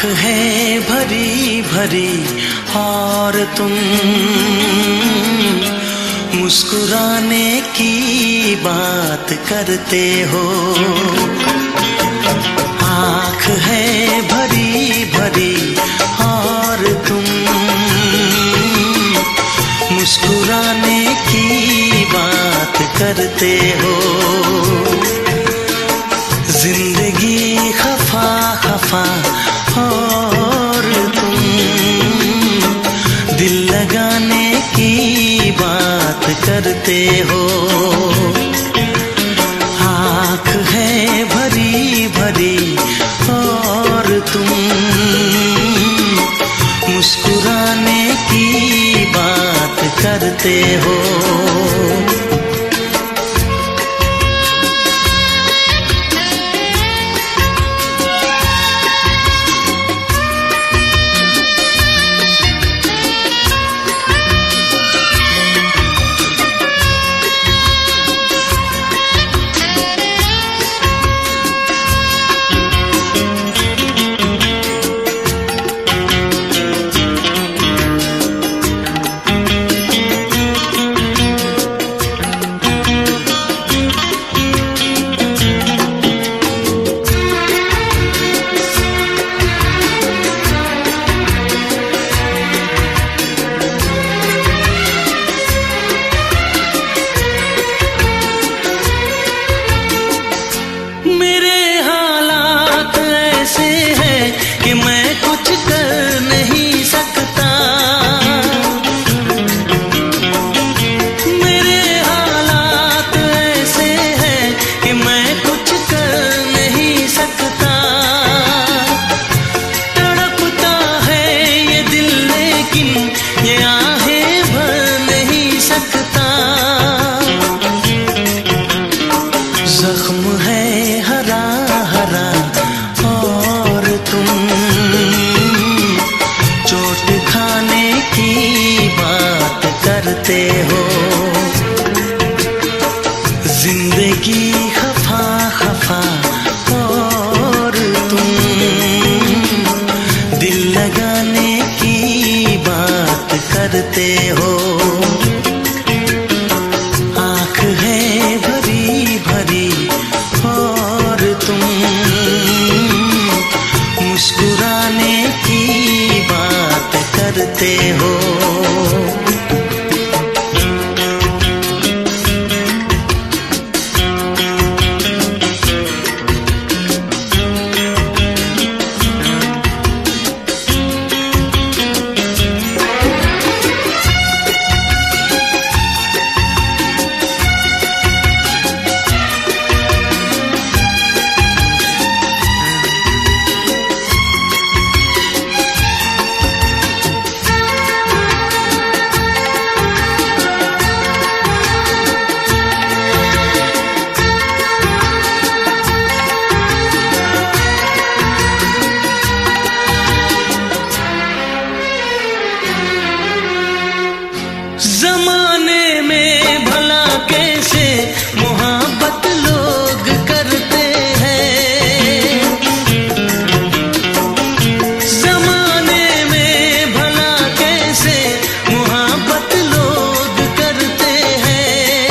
है भरी भरी और तुम मुस्कुराने की बात करते हो। आँख है भरी भरी और तुम मुस्कुराने की बात करते हो। जिंदगी खफा खफा और तुम दिल लगाने की बात करते हो। आँख है भरी भरी और तुम मुस्कुराने की बात करते हो। कि मैं कुछ कर नहीं सकता। मेरे हालात ऐसे हैं कि मैं कुछ कर नहीं सकता। तड़पता है ये दिल लेकिन ये आहें भर नहीं सकता। जख्म है हरा हरा और तुम चोट खाने की बात करते हो। जिंदगी खफा खफा और तुम दिल लगाने की बात करते हो। आँख है भरी भरी और तुम मुस्कुराने की बात करते हो। जमाने में भला कैसे मोहब्बत लोग करते हैं। जमाने में भला कैसे मोहब्बत लोग करते हैं।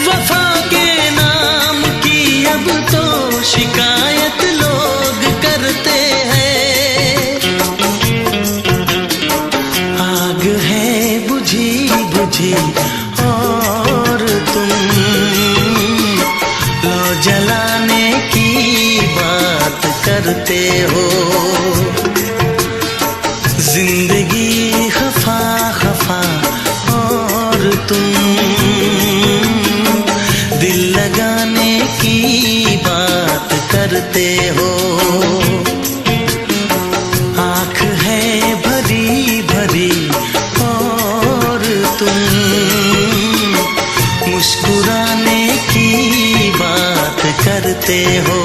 वफा के नाम की अब तो शिकायत लोग करते हैं। आग है बुझी बुझी और तुम लो जलाने की बात करते हो। जिंदगी खफा खफा और तुम दिल लगाने की बात करते हो। आँख है भरी भरी और तुम मुस्कुराने की बात करते हो।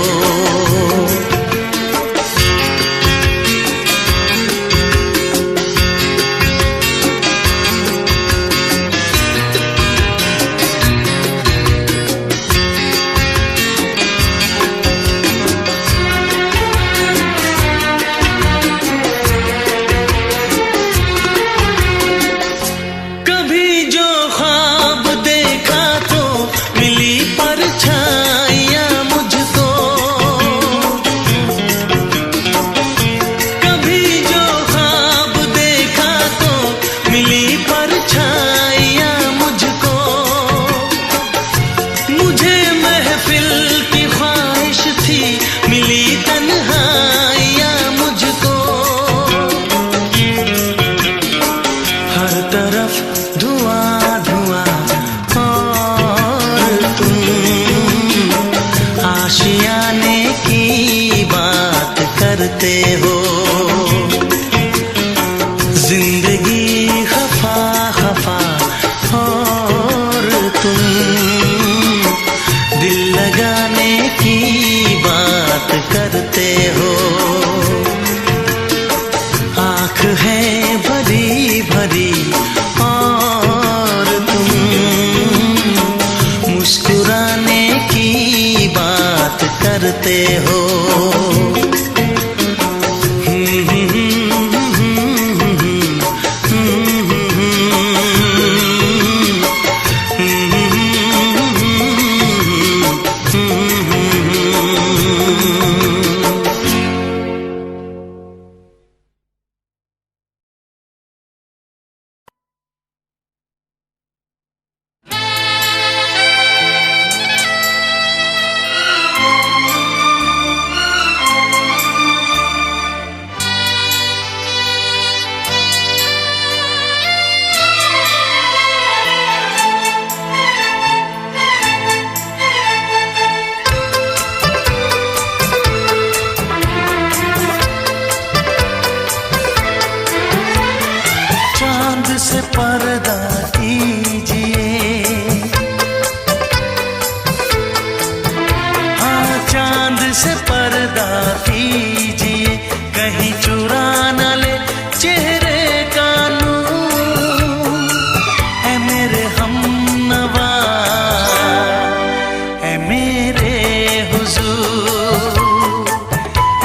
करते हो। जिंदगी खफा खफा और तुम दिल लगाने की बात करते हो। आँख है भरी भरी और तुम मुस्कुराने की बात करते हो। से पर्दा कीजिए, हाँ चांद से पर्दा कीजिए, कहीं चुरा न ले चेहरे का नूर। ऐ मेरे हमनवा, ऐ मेरे हुजूर,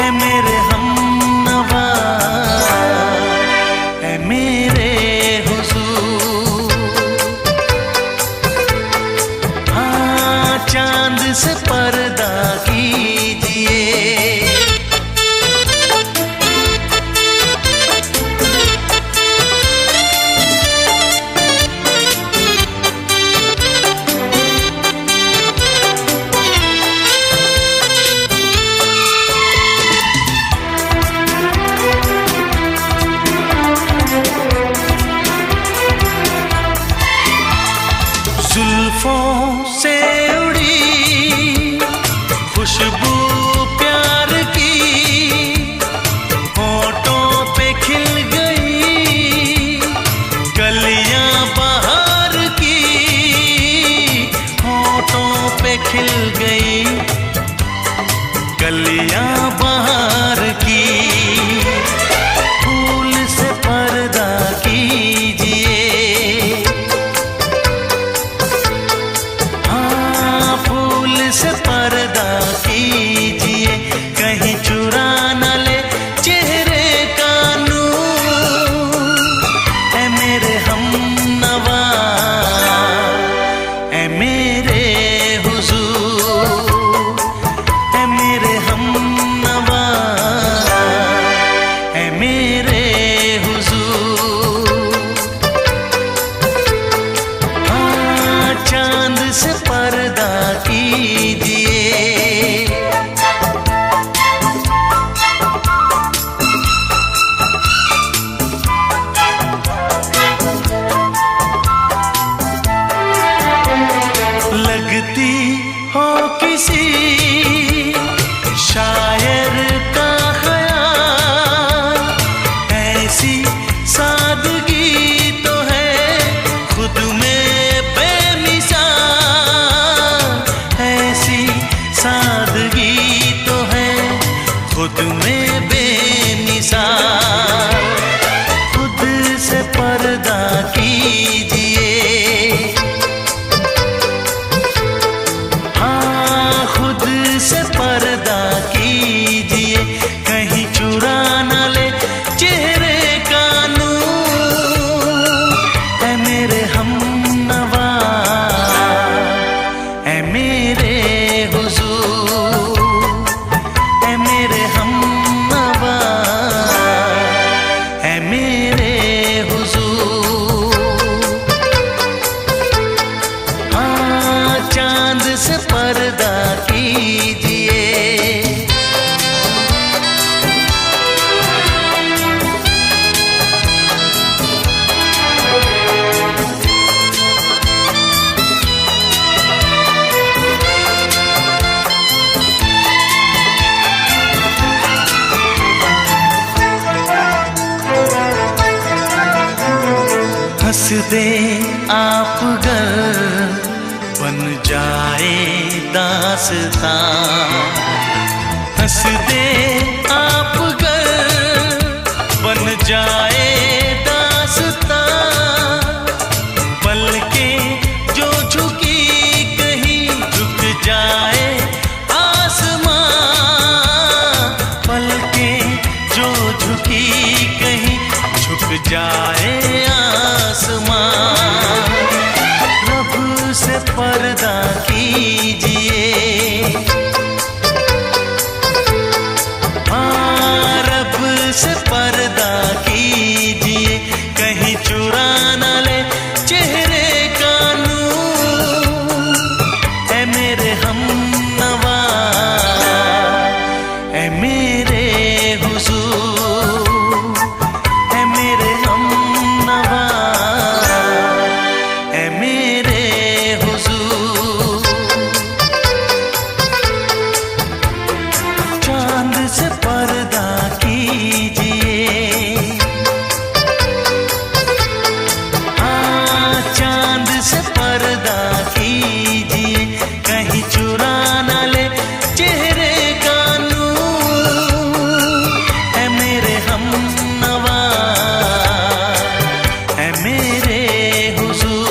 ऐ मेरे हमनवा, ऐ मेरे चांद से पर्दा कीजिए। जुल्फों से खुशबू प्यार की होठों पे खिल गई, कलियां बहार की होठों पे खिल गई, कलियां बहार की। फूल से पर्दा कीजिए, हाँ फूल से पर्दा कीजिए, कहीं चुरा न ले चेहरे का नूर। ऐ मेरे हमनवा, ऐ मेरे हुजूर, ऐ मेरे हमनवा, ऐ मेरे हुजूर। हाँ चांद से पर्दा कीजिए। लगती हो किसी शायर का ख्याल, ऐसी सादगी तो है खुद में बेमिसाल, ऐसी सादगी तो है खुद में बेमिसाल। खुद से पर्दा कीजिए, हाँ खुद से पर्दा कीजिए, कहीं चुरा न ले चेहरे का नूर। ऐ मेरे हमनवा, ऐ मेरे हुजूर, ऐ मेरे हमनवा, ऐ मेरे हुजूर। हाँ चांद से पर्दा कीजिए। दे आप गर बन जाए दास्तां, हंस दे आप गर बन जाए दास्तां, पलकें जो झुकी कहीं झुक जाए आसमां, पलकें जो झुकी कहीं झुक जाए आसमां। रब से पर्दा कीजिए, हाँ रब से पर्दा कीजिए, कहीं चुरा न ले चेहरे का नूर। ऐ मेरे हमनवा, ऐ मेरे हुजूर, ऐ मेरे हमनवा, ऐ मेरे हुजूर। चांद से पर्दा कीजिए, हाँ चांद से पर्दा कीजिए, कहीं चुरा न ले चेहरे का नूर। ऐ मेरे हमनवा, ऐ मेरे हुजूर।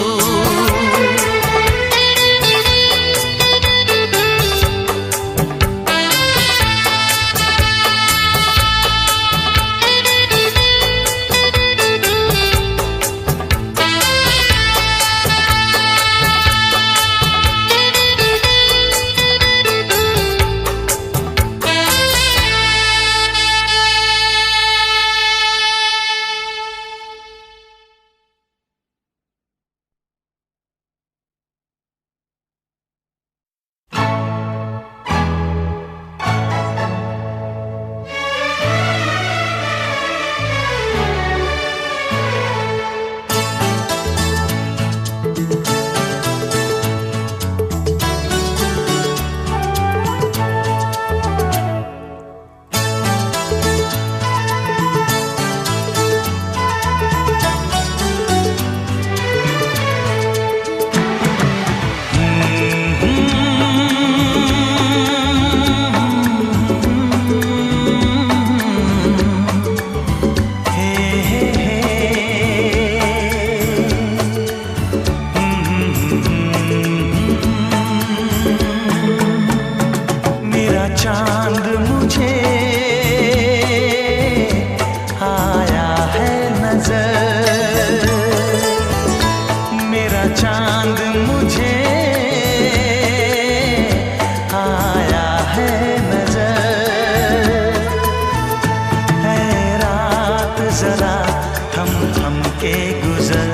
मेरा चांद मुझे आया है नजर, मेरा चांद मुझे आया है नजर। है रात जरा थम थम के गुजर,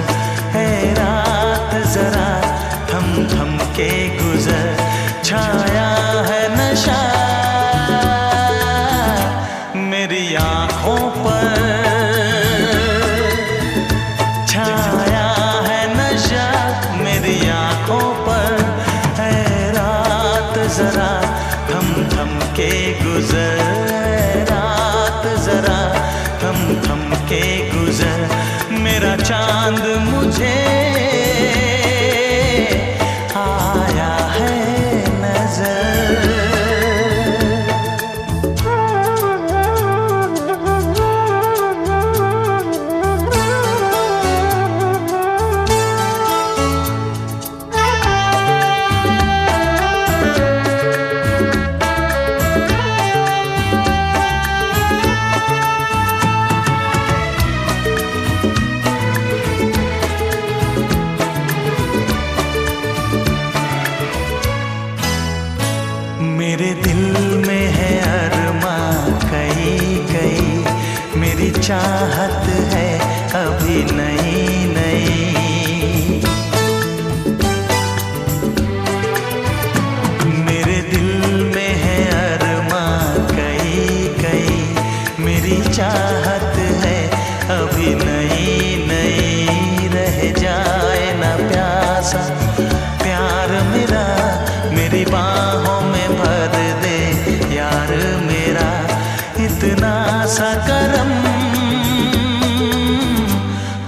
है रात जरा थम थम के गुजर। छाया है नशा मेरी आँखों पर, छाया है नशा मेरी आँखों पर। है रात जरा थम थम के गुजर, है रात जरा थम थम के गुजर। मेरा चांद मुझे आया है नजर। मेरे दिल में है अरमां कई कई, मेरी चाहत है अभी नई नई। मेरे दिल में है अरमां कई कई, मेरी चाहत है अभी नई नई। रह जाए ना प्यासा प्यार मेरा, मेरी बाहों में भर दे यार मेरा। इतना सा करम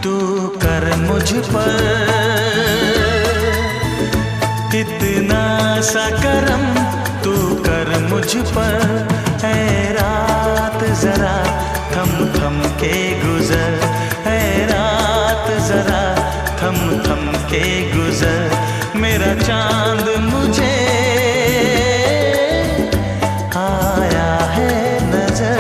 तू कर मुझ पर, इतना सा करम तू कर मुझ पर। ऐ रात जरा थम थम के गुजर, ऐ रात जरा थम थम के गुजर। मेरा चांद मुझे आया है नजर।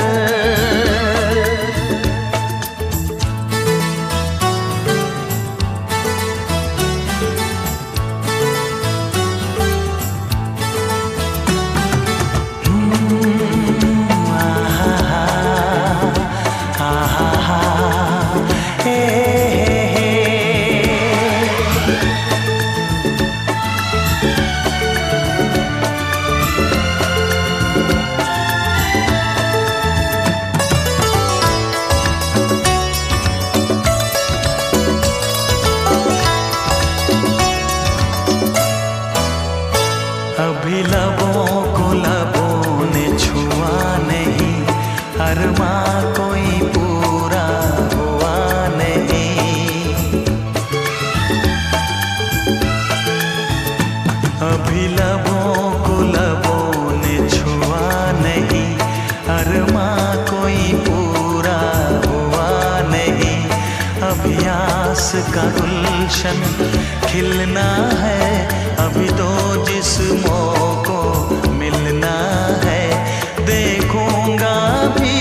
अभी लबों को लबों ने छुआ नहीं, अरमां कोई पूरा हुआ नहीं। अभी लबों को लबों ने छुआ नहीं, अरमां कोई पूरा हुआ नहीं। अभी आस का गुलशन खिलना है, अभी दो जिस्मों को मिलना है। देखूंगा भी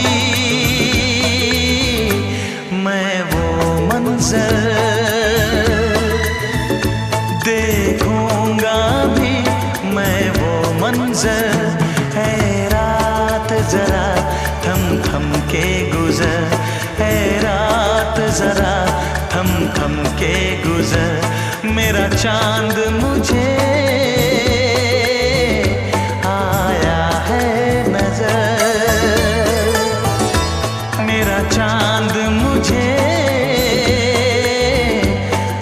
मैं वो मंजर, देखूंगा भी मैं वो मंजर। है रात जरा थम थम के गुजर, है रात जरा थम थम के गुजर। मेरा चांद मुझे आया है नजर, मेरा चांद मुझे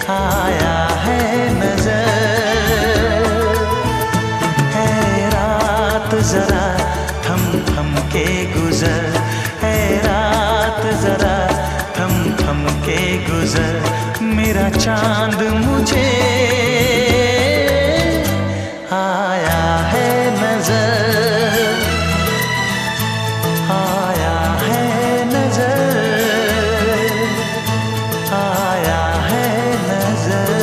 आया है नजर। है रात जरा थम थम के गुजर, है रात जरा थम थम के गुजर। मेरा चांद मुझे आया है नजर, आया है नजर, आया है नजर।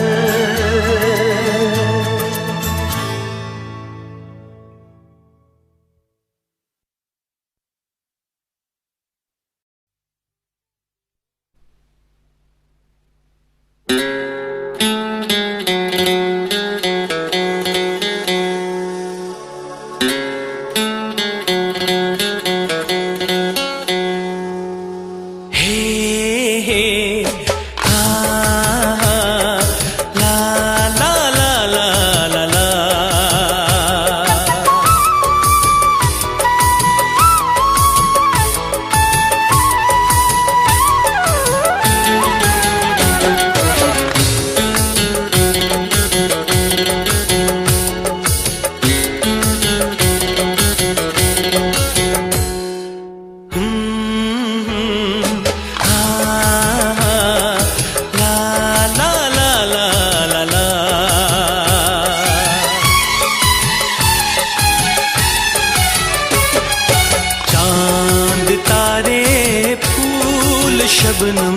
शबनम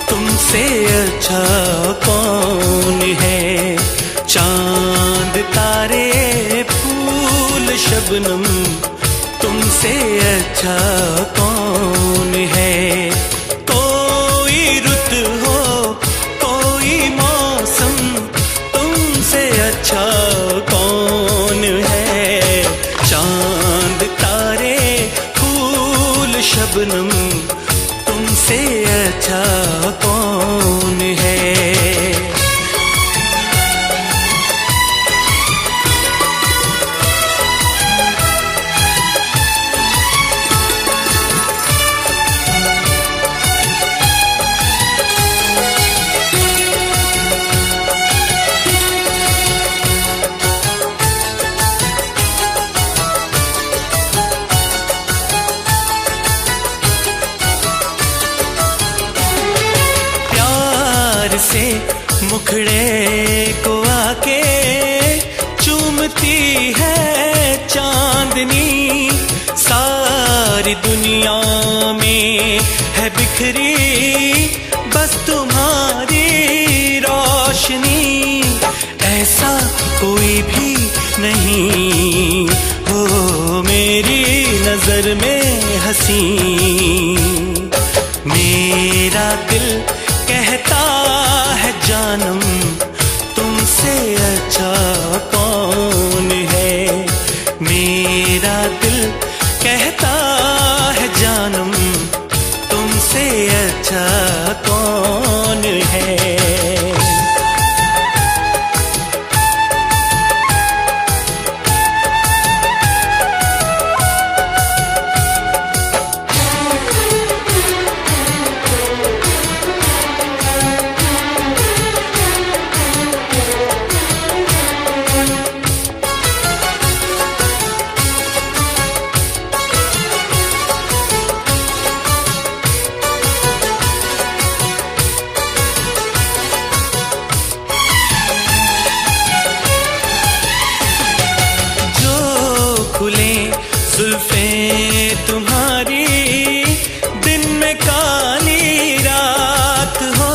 तुमसे अच्छा कौन है। चांद तारे फूल शबनम तुमसे अच्छा कौन है। कोई रुत हो कोई मौसम तुमसे अच्छा कौन है। चांद तारे फूल शबनम तुमसे अच्छा कौन है। मुखड़े को आके चूमती है चांदनी, सारी दुनिया में है बिखरी बस तुम्हारी रोशनी। ऐसा कोई भी नहीं हो मेरी नजर में हंसी। मेरा दिल कहता है जानम तुमसे अच्छा कौन है। मेरा दिल कहता है जानम तुमसे अच्छा कौन है। जुल्फें तुम्हारी दिन में काली रात हो,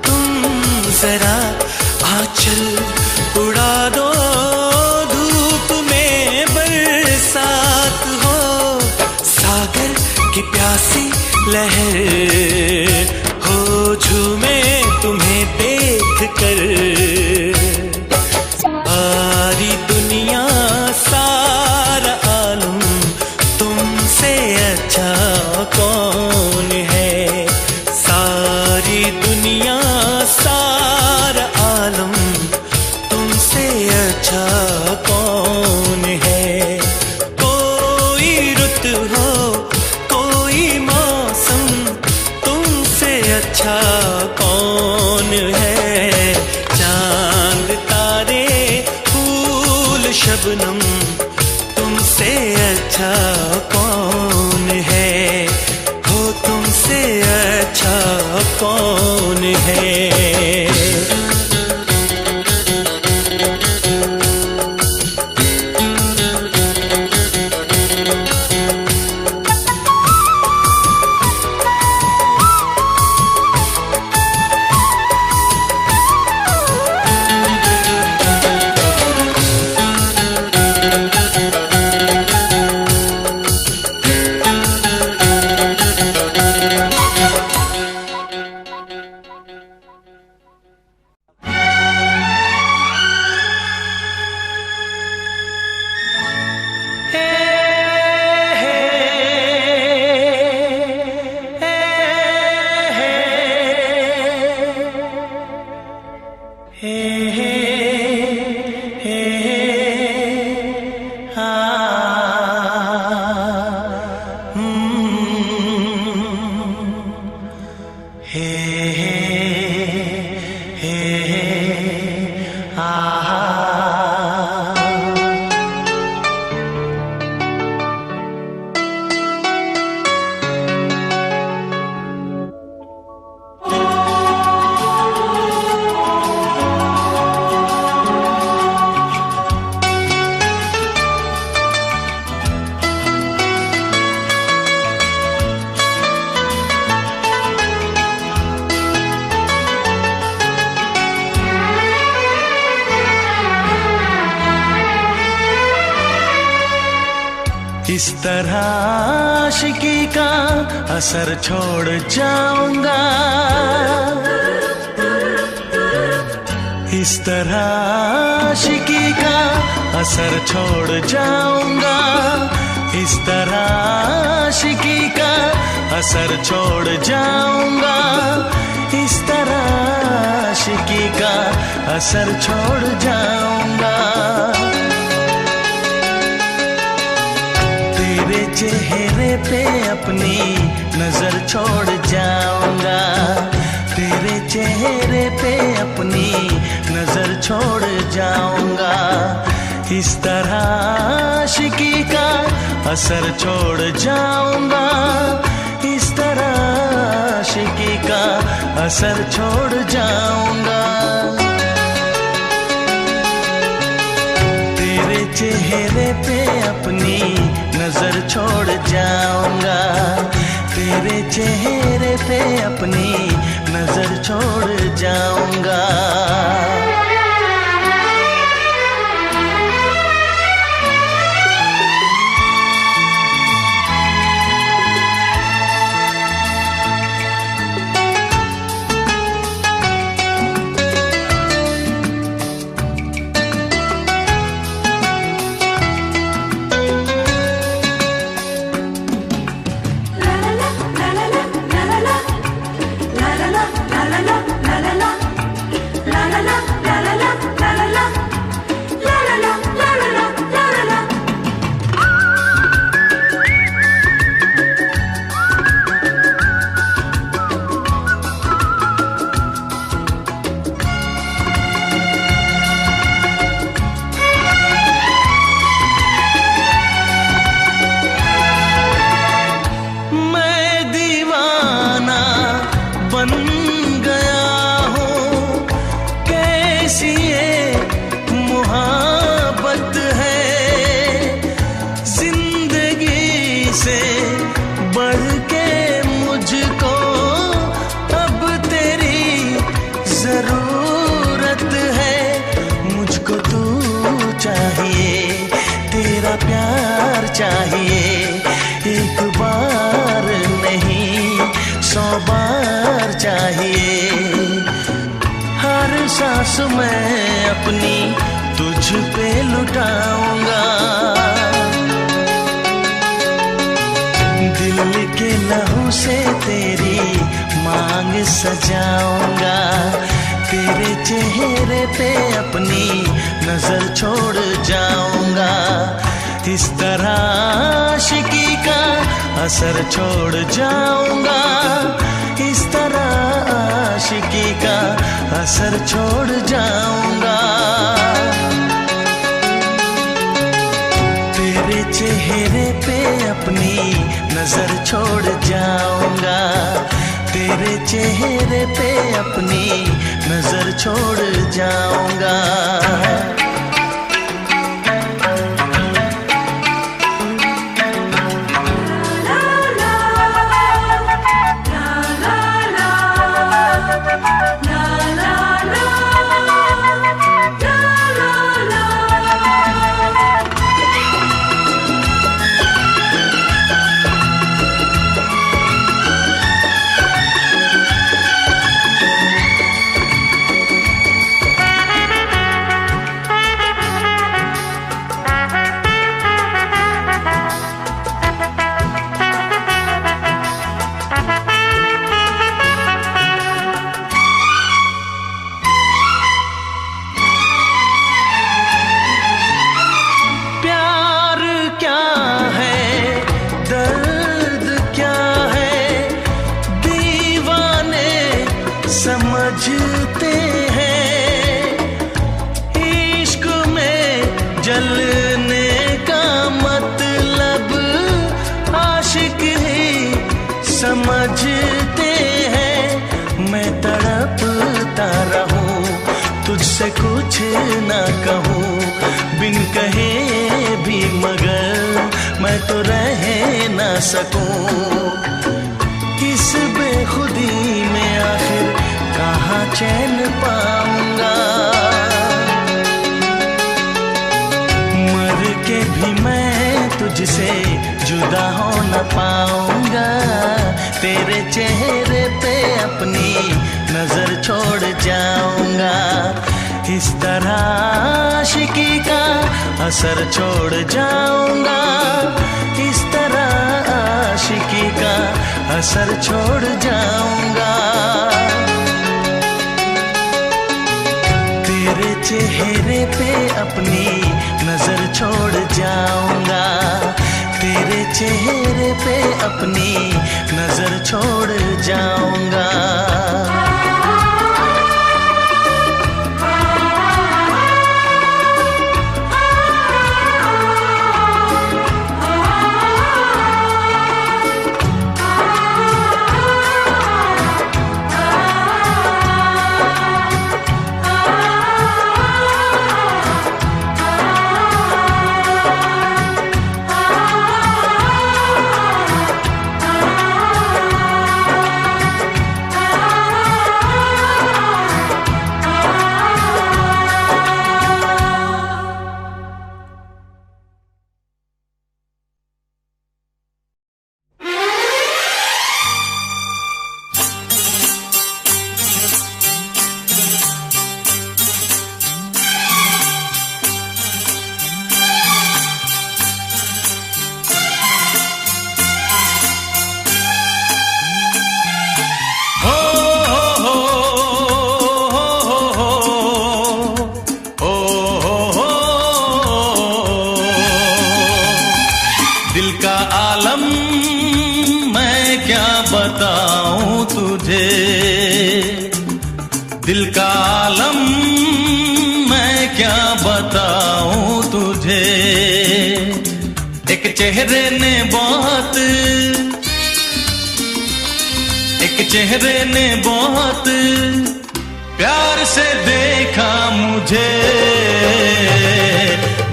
तुम जरा आंचल उड़ा दो धूप में बरसात हो। सागर की प्यासी लहर हो झूमे तुम्हें देख कर। सारी दुनिया सारा आलम तुमसे अच्छा कौन है। सारी दुनिया सारा आलम तुमसे अच्छा कौन है। कोई रुत हो कोई मौसम तुमसे अच्छा कौन है। चांद तारे फूल शबनम तुमसे अच्छा कौन है। हो तुमसे अच्छा कौन है। इस तरह आशिकी का असर छोड़ जाऊंगा। इस तरह आशिकी का असर छोड़ जाऊंगा। इस तरह आशिकी का असर छोड़ जाऊंगा। इस तरह आशिकी का असर छोड़ जाऊंगा। तेरे चेहरे पे अपनी नजर छोड़ जाऊंगा। तेरे चेहरे पे अपनी नजर छोड़ जाऊंगा। इस तरह आशिकी का असर छोड़ जाऊंगा। इस तरह आशिकी का असर छोड़ जाऊंगा। तेरे चेहरे पे अपनी नजर छोड़ जाऊंगा। तेरे चेहरे पे अपनी नजर छोड़ जाऊंगा। चाहिए एक बार नहीं 100 बार चाहिए। हर सांस मैं अपनी तुझ पे लुटाऊंगा। दिल के लहू से तेरी मांग सजाऊंगा। तेरे चेहरे पे अपनी नजर छोड़ जाऊंगा। इस तरह आशिकी का असर छोड़ जाऊंगा। इस तरह आशिकी का असर छोड़ जाऊंगा। तेरे चेहरे पे अपनी नजर छोड़ जाऊंगा। तेरे चेहरे पे अपनी नजर छोड़ जाऊंगा। समझते हैं इश्क में जलने का मतलब आशिक ही समझते हैं। मैं तड़पता रहूं तुझसे कुछ ना कहूं बिन कहे भी मगर मैं तो रह ना सकूं। इस बेखुदी में आखिर कहाँ चैन पाऊंगा। मर के भी मैं तुझसे जुदा हो न पाऊंगा। तेरे चेहरे पे अपनी नजर छोड़ जाऊंगा। इस तरह आशिकी का असर छोड़ जाऊंगा। इस तरह आशिकी का असर छोड़ जाऊंगा। तेरे चेहरे पे अपनी नजर छोड़ जाऊंगा। तेरे चेहरे पे अपनी नजर छोड़ जाऊंगा। एक चेहरे ने बहुत प्यार से देखा मुझे,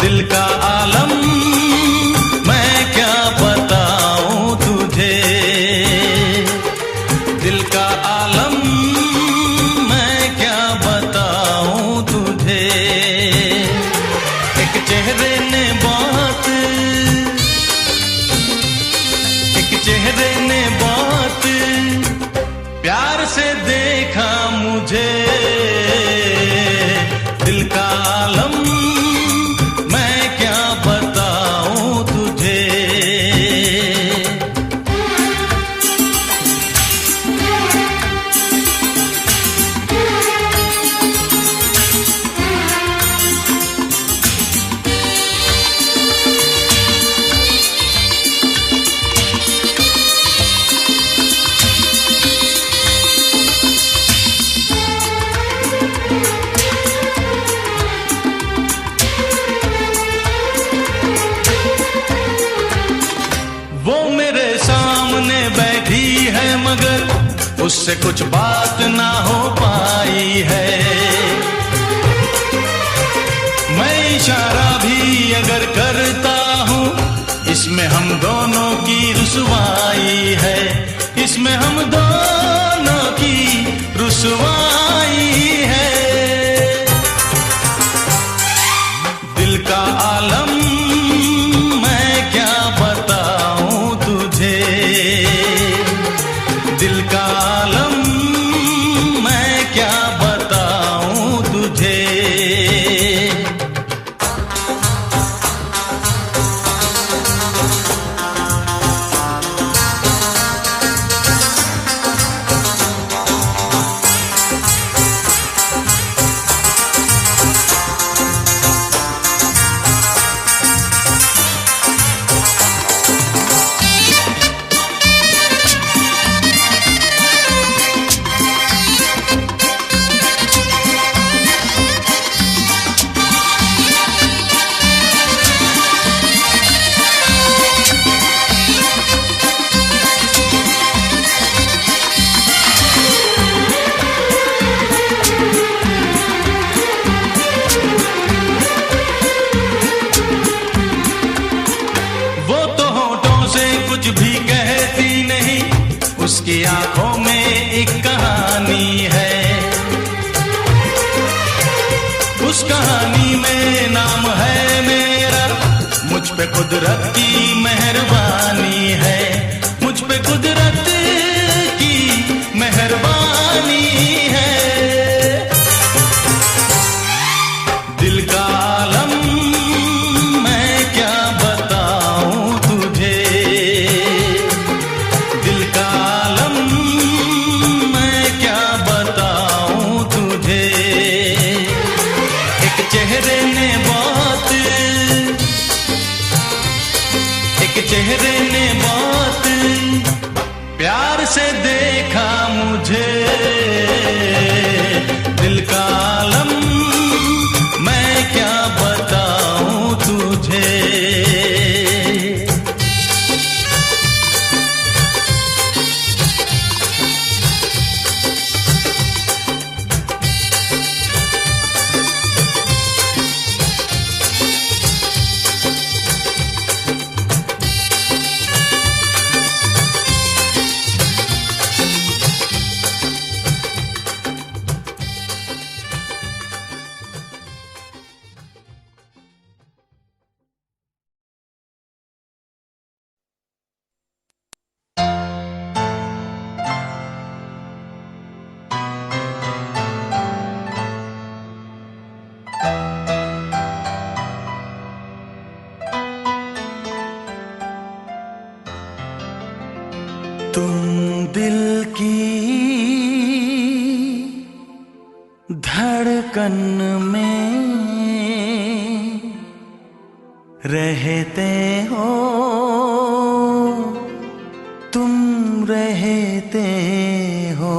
दिल का आलम मैं क्या बताऊं तुझे, दिल का आलम मैं क्या बताऊं तुझे। एक चेहरे ने बहुत प्यार से देखा मुझे, दिल का आलम मैं क्या बताऊं तुझे। मगर उससे कुछ बात ना हो पाई है, मैं इशारा भी अगर करता हूँ इसमें हम दोनों की रुसवाई है, इसमें हम दोनों की रुसवाई है। दिल का आलम मैं क्या बताऊं तुझे, दिल का आलम मैं क्या बताऊं तुझे। कुछ भी कहती नहीं, उसकी आंखों में एक कहानी है, उस कहानी में नाम है मेरा, मुझ पे कुदरत की मेहरबानी है, मुझ पे कुदरत की मेहरबानी है। दिल का आलम मैं क्या बताऊं तुझे, दिल का आलम मैं क्या बताऊं तुझे। एक चेहरे ने बहुत प्यार से देखा मुझे, दिल का आलम मैं क्या बताऊं तुझे। तुम दिल की धड़कन में रहते हो, तुम रहते हो।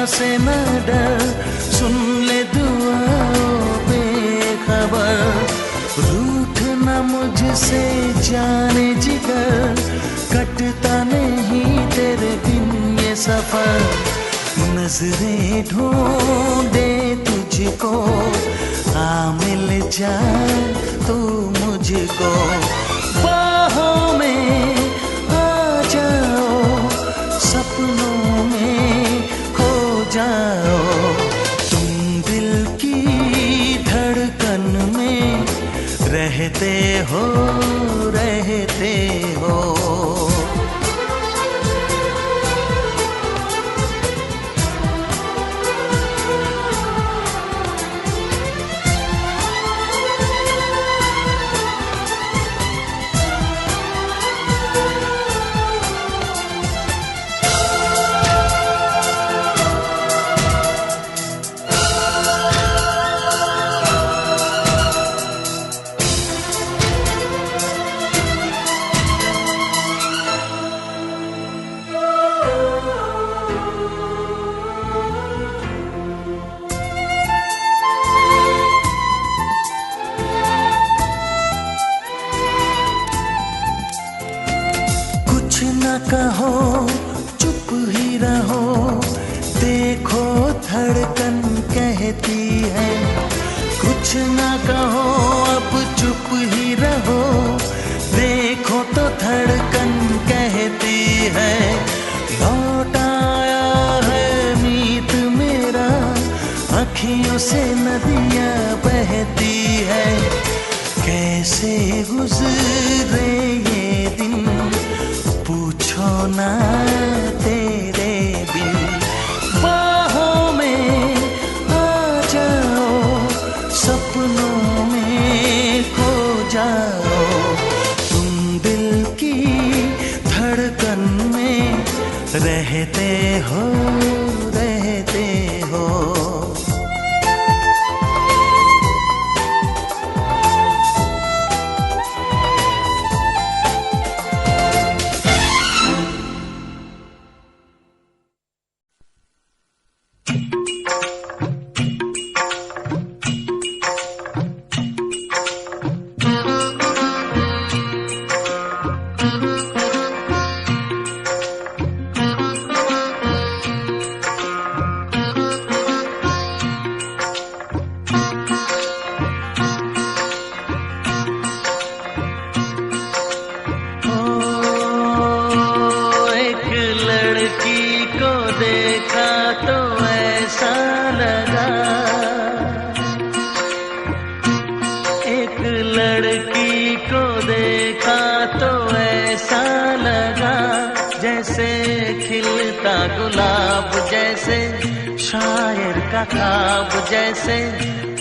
से न डर, सुन ले दुआओं बेखबर, रूठ न मुझसे जाने जिगर, कटता नहीं तेरे बिन ये सफर। नजरें ढूंढे तुझको, आ मिल जाए तू मुझको, बाहों में आ जाओ, सपनों में खो जाओ। तुम दिल की धड़कन में रहते हो, रहते हो। कहो चुप ही रहो, देखो धड़कन कहती है। कुछ ना कहो अब चुप ही रहो, देखो तो धड़कन कहती है। लौट आया है मीत मेरा, अखियों से नदियाँ बहती है। कैसे गुजरे ये दिन पूछो ना तेरे बिन, बाहों में आ जाओ, सपनों में खो जाओ। तुम दिल की धड़कन में रहते हो, रहते हो। गुलाब जैसे शायर का ख्वाब, जैसे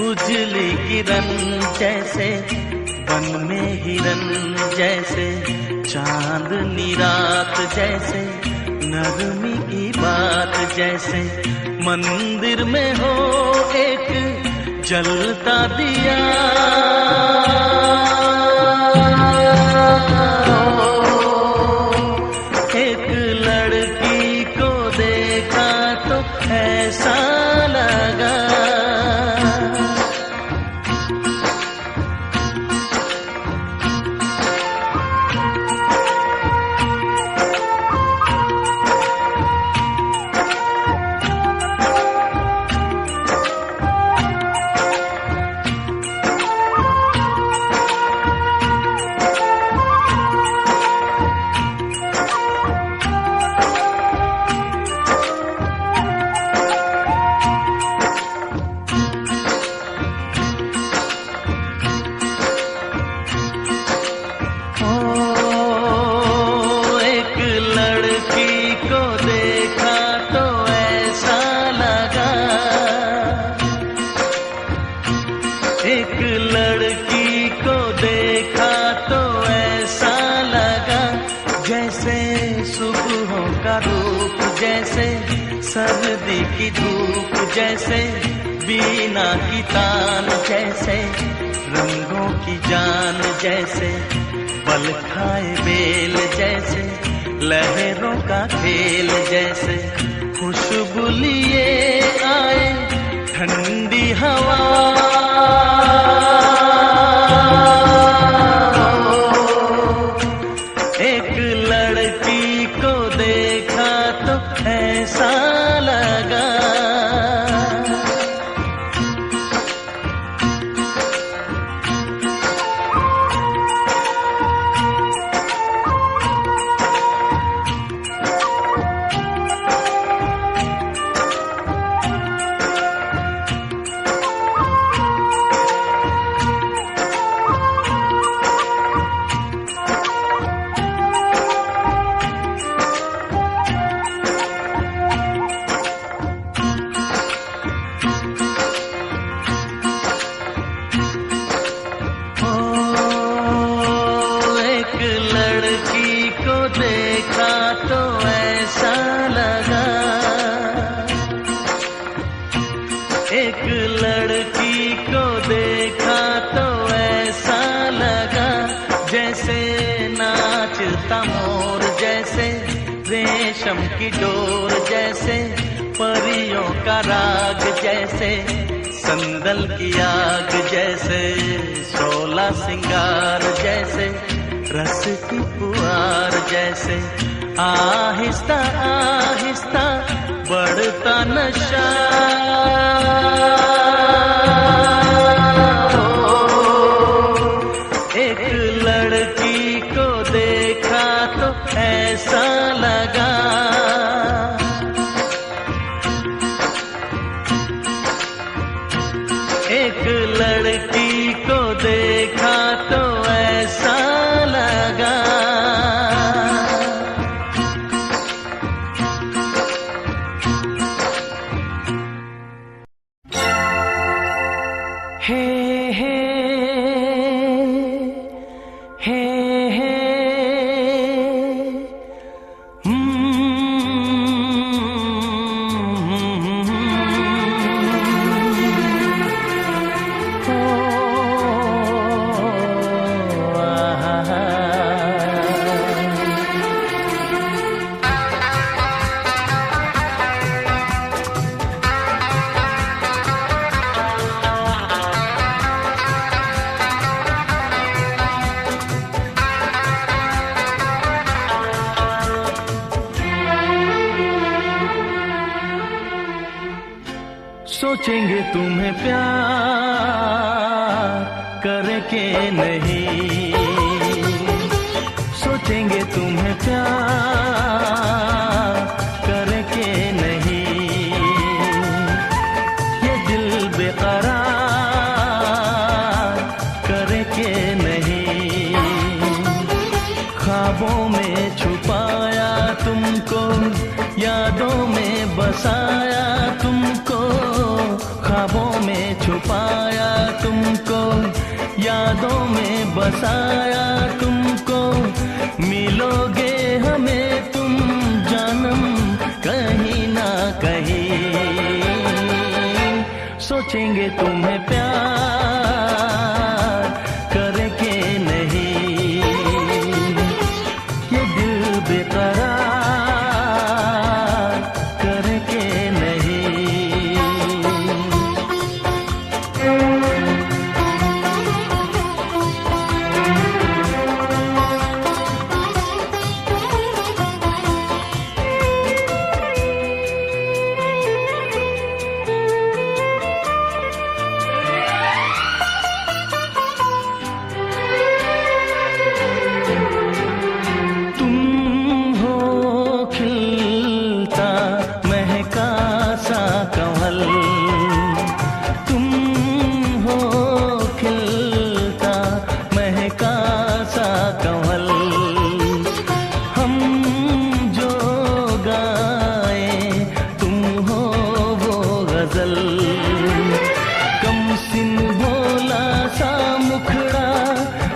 उजली किरण, जैसे बन में हिरन, जैसे चांदनी रात, जैसे नरमी की बात, जैसे मंदिर में हो एक जलता दिया। एक लड़की को देखा तो ऐसा लगा, एक लड़की को देखा तो ऐसा लगा, जैसे सुबहों का रूप, जैसे सर्दी की धूप, जैसे बीना की तान, जैसे रंगों की जान, जैसे बल खाए बेल, जैसे लहरों का खेल, जैसे खुशबू लिए एक लड़की को देखा तो ऐसा लगा जैसे नाचता मोर, जैसे रेशम की डोर, जैसे परियों का राग, जैसे संदल की आग, जैसे शोला सिंगार, जैसे रस की पुआर, जैसे आहिस्ता आहिस्ता बढ़ता नशा। एक लड़की को देखा तो ऐसा लगा, एक लड़की को देखा तो ऐसा लगा। हे हे हे हे सोचेंगे तुम्हें प्यार करके नहीं, सोचेंगे तुम्हें प्यार करके नहीं, ये दिल बेकरार करके नहीं। ख्वाबों में छुपाया तुमको, यादों में बसाया तुमको, ख्वाबों में छुपाया तुमको, यादों में बसाया तुमको। मिलोगे हमें तुम जानम कहीं ना कहीं, सोचेंगे तुम्हें प्यार करके नहीं, ये दिल बेकरार करके नहीं।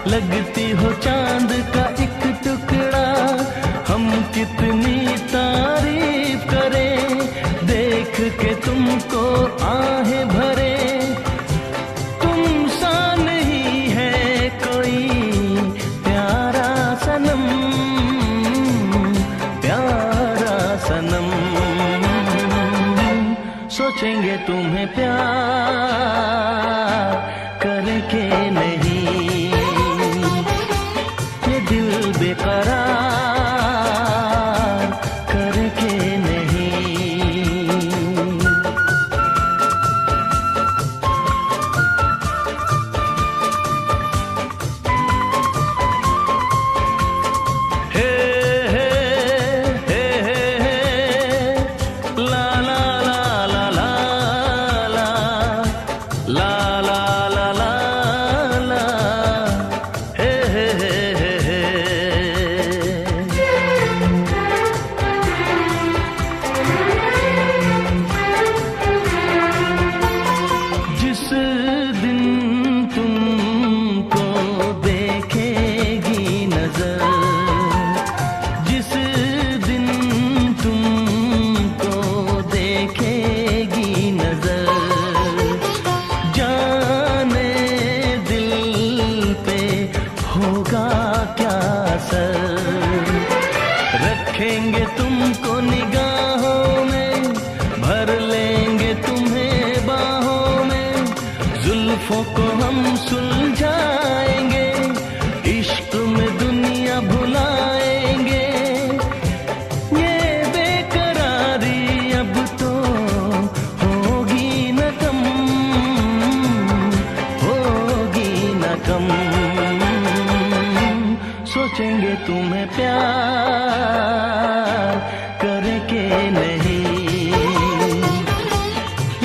लगती हो चांद का एक टुकड़ा, हम कितनी तारीफ करें, देख के तुमको आहें भरे। तुम सा नहीं है कोई प्यारा सनम, प्यारा सनम। सोचेंगे तुम्हें प्यार करके नहीं, ये दिल बेकरार करके नहीं। हे हे हे हे हे ला ला ला ला ला ला ला ला लुत्फों को हम सुलझाएंगे, इश्क में दुनिया भुलाएंगे। ये बेकरारी अब तो होगी न कम, होगी न कम। सोचेंगे तुम्हें प्यार करे के नहीं,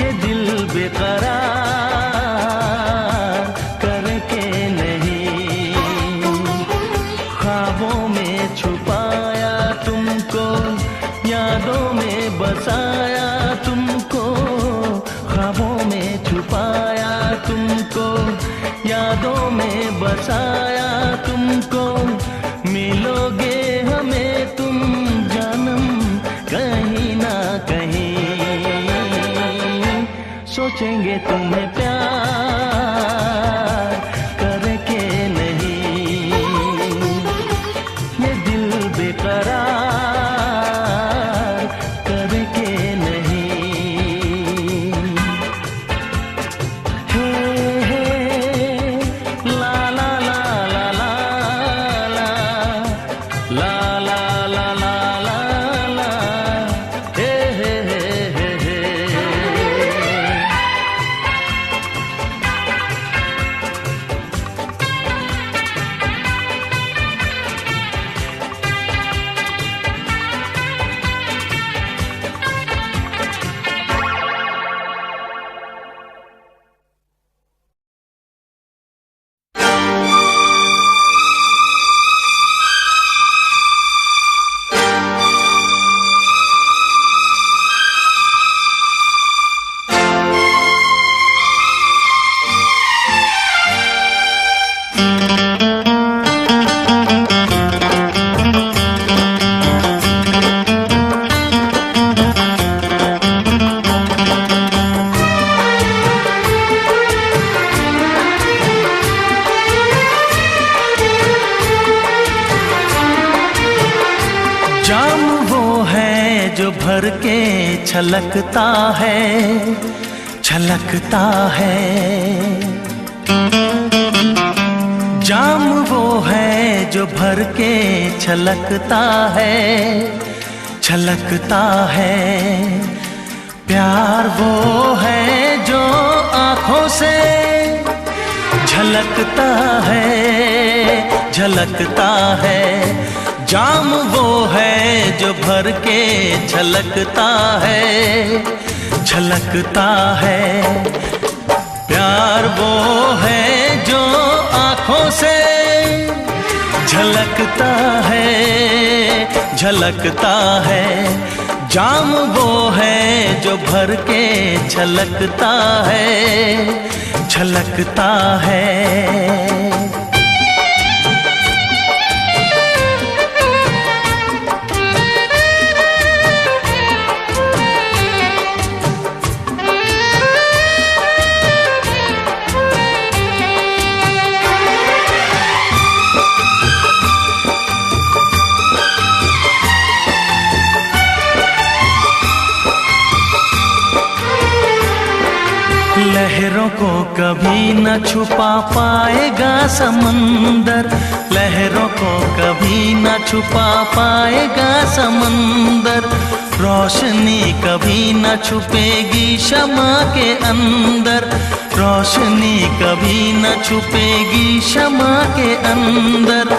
ये दिल बेकरार करे के नहीं। ख्वाबों में छुपाया तुमको, यादों में बसाया तुमको, ख्वाबों में छुपाया तुमको, यादों में बसाया तुमको। मिलोगे हमें तुम जानम कहीं ना कहीं, सोचेंगे तुम्हें प्यार करके नहीं, ये दिल बेकरार करके नहीं। हे हे ला ला ला ला ला ला ला ला ला ला ला, हे हे हे हे हे। जाम वो है जो भर के छलकता है, छलकता है। जाम वो है जो भर के छलकता है, छलकता है। प्यार वो है जो आँखों से झलकता है, झलकता है। जाम वो है जो भर के छलकता है, छलकता है। प्यार वो है जो आँखों से झलकता है, झलकता है। जाम वो है जो भर के छलकता है, छलकता है। लहरों को कभी न छुपा पाएगा समंदर, लहरों को कभी न छुपा पाएगा समंदर। रोशनी कभी न छुपेगी शमा के अंदर, रोशनी कभी न छुपेगी शमा के अंदर।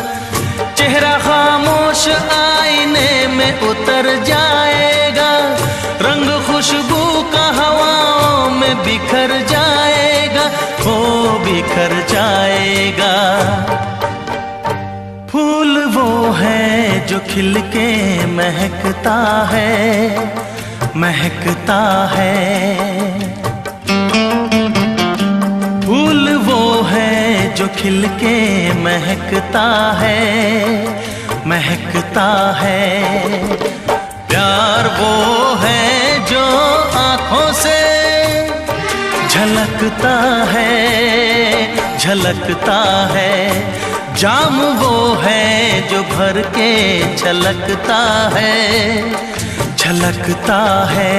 चेहरा खामोश आईने में उतर जाएगा, रंग खुशबू का हवाओं में बिखर जाएगा, वो बिखर जाएगा। फूल वो है जो खिल के महकता है, महकता है। फूल वो है जो खिल के महकता है, महकता है। प्यार वो है जो आँखों से झलकता है, झलकता है। जाम वो है जो भर के छलकता है, छलकता है।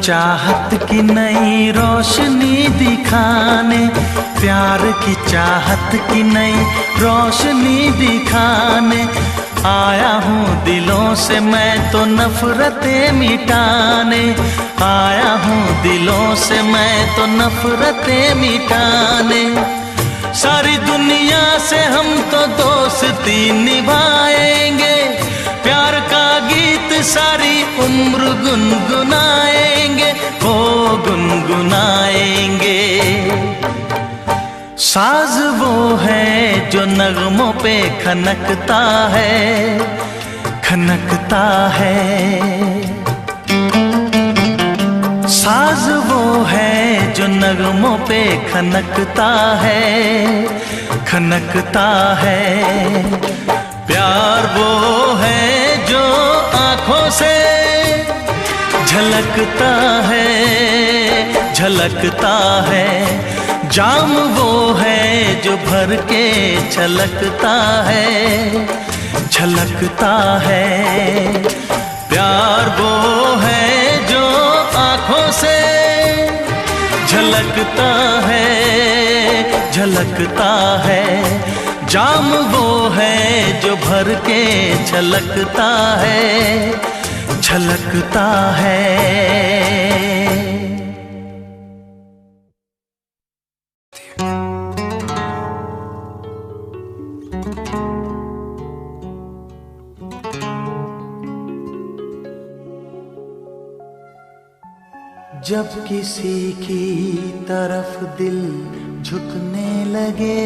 चाहत की नई रोशनी दिखाने, प्यार की चाहत की नई रोशनी दिखाने आया हूँ दिलों से मैं तो नफरतें मिटाने, आया हूँ दिलों से मैं तो नफरतें मिटाने। सारी दुनिया से हम तो दोस्ती निभाएंगे, प्यार का गीत सारी उम्र गुनगुनाएंगे, हो गुनगुनाएंगे। साज वो है जो नगमों पे खनकता है, खनकता है। साज वो है जो नगमों पे खनकता है, खनकता है। प्यार वो है जो आँखों से झलकता है, झलकता है। जाम वो है जो भर के छलकता है, छलकता है। प्यार वो है जो आँखों से झलकता है, झलकता है। जाम वो है जो भर के छलकता है, छलकता है। जब किसी की तरफ दिल झुकने लगे,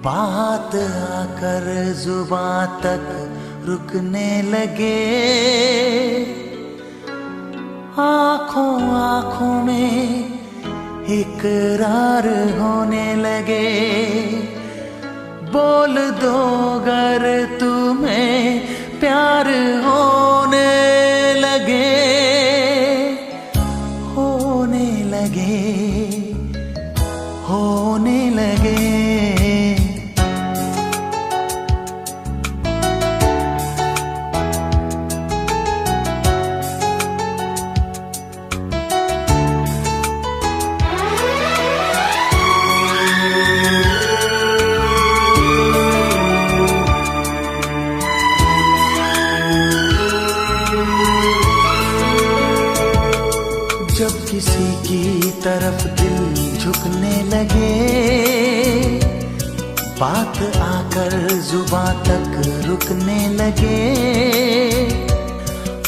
बात आकर जुबां तक रुकने लगे, आँखों आँखों में इकरार होने लगे। बोल दो अगर तुम्हें प्यार होने लगे, होने लगे, होने लगे। जब किसी की तरफ दिल झुकने लगे, बात आकर जुबां तक रुकने लगे,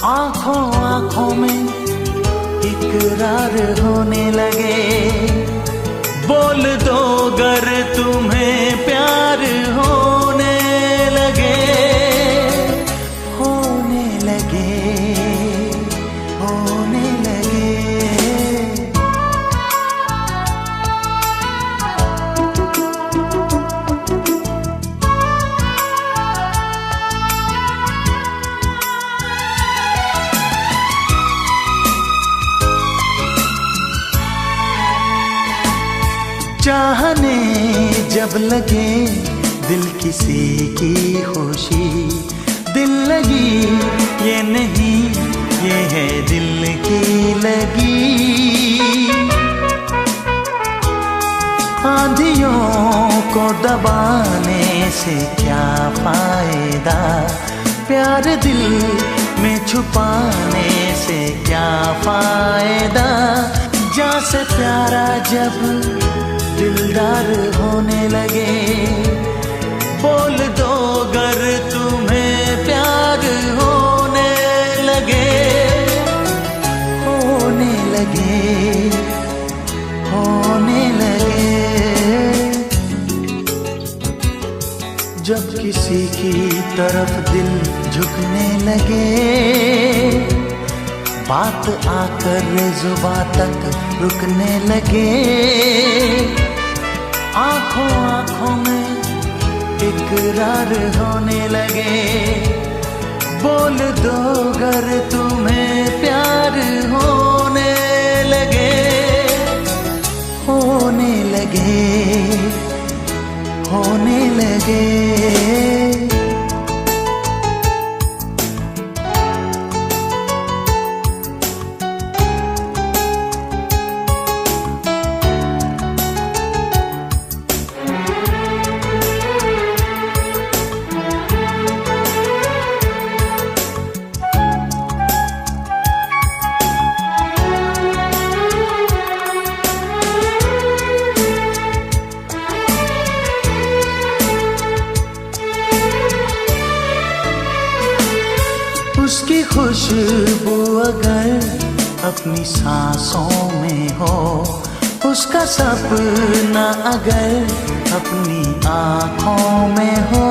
आँखों आँखों में इकरार होने लगे। बोल दो अगर तुम्हें प्यार होने लगे, होने लगे, होने लगे। चाहने जब लगे दिल किसी की खुशी, दिल लगी ये नहीं ये है दिल की लगी। आंधियों को दबाने से क्या फायदा, प्यार दिल में छुपाने से क्या फायदा। जा से प्यारा जब दिलदार होने लगे, बोल दो अगर तुम्हें प्यार होने लगे, होने लगे, होने लगे। जब किसी की तरफ दिल झुकने लगे, बात आकर जुबां तक रुकने लगे, आँखों आँखों में इकरार होने लगे। बोल दो अगर तुम्हें प्यार होने लगे, होने लगे, होने लगे। खुशबू अगर अपनी सांसों में हो, उसका सपना अगर अपनी आँखों में हो,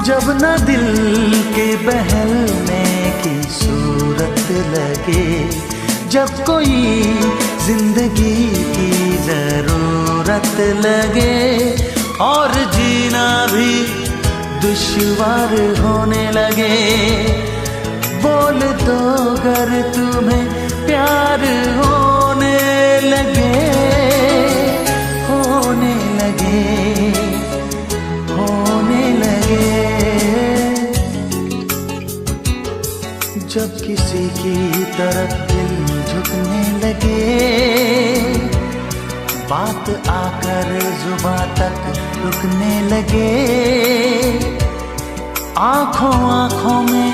जब न दिल के बहलने की सूरत लगे, जब कोई जिंदगी की जरूरत लगे और जीना भी दुश्वार होने लगे, बोल दो अगर तुम्हें प्यार होने लगे, होने लगे, होने लगे। जब किसी की तरफ दिल झुकने लगे, बात आकर जुबां तक रुकने लगे, आंखों आंखों में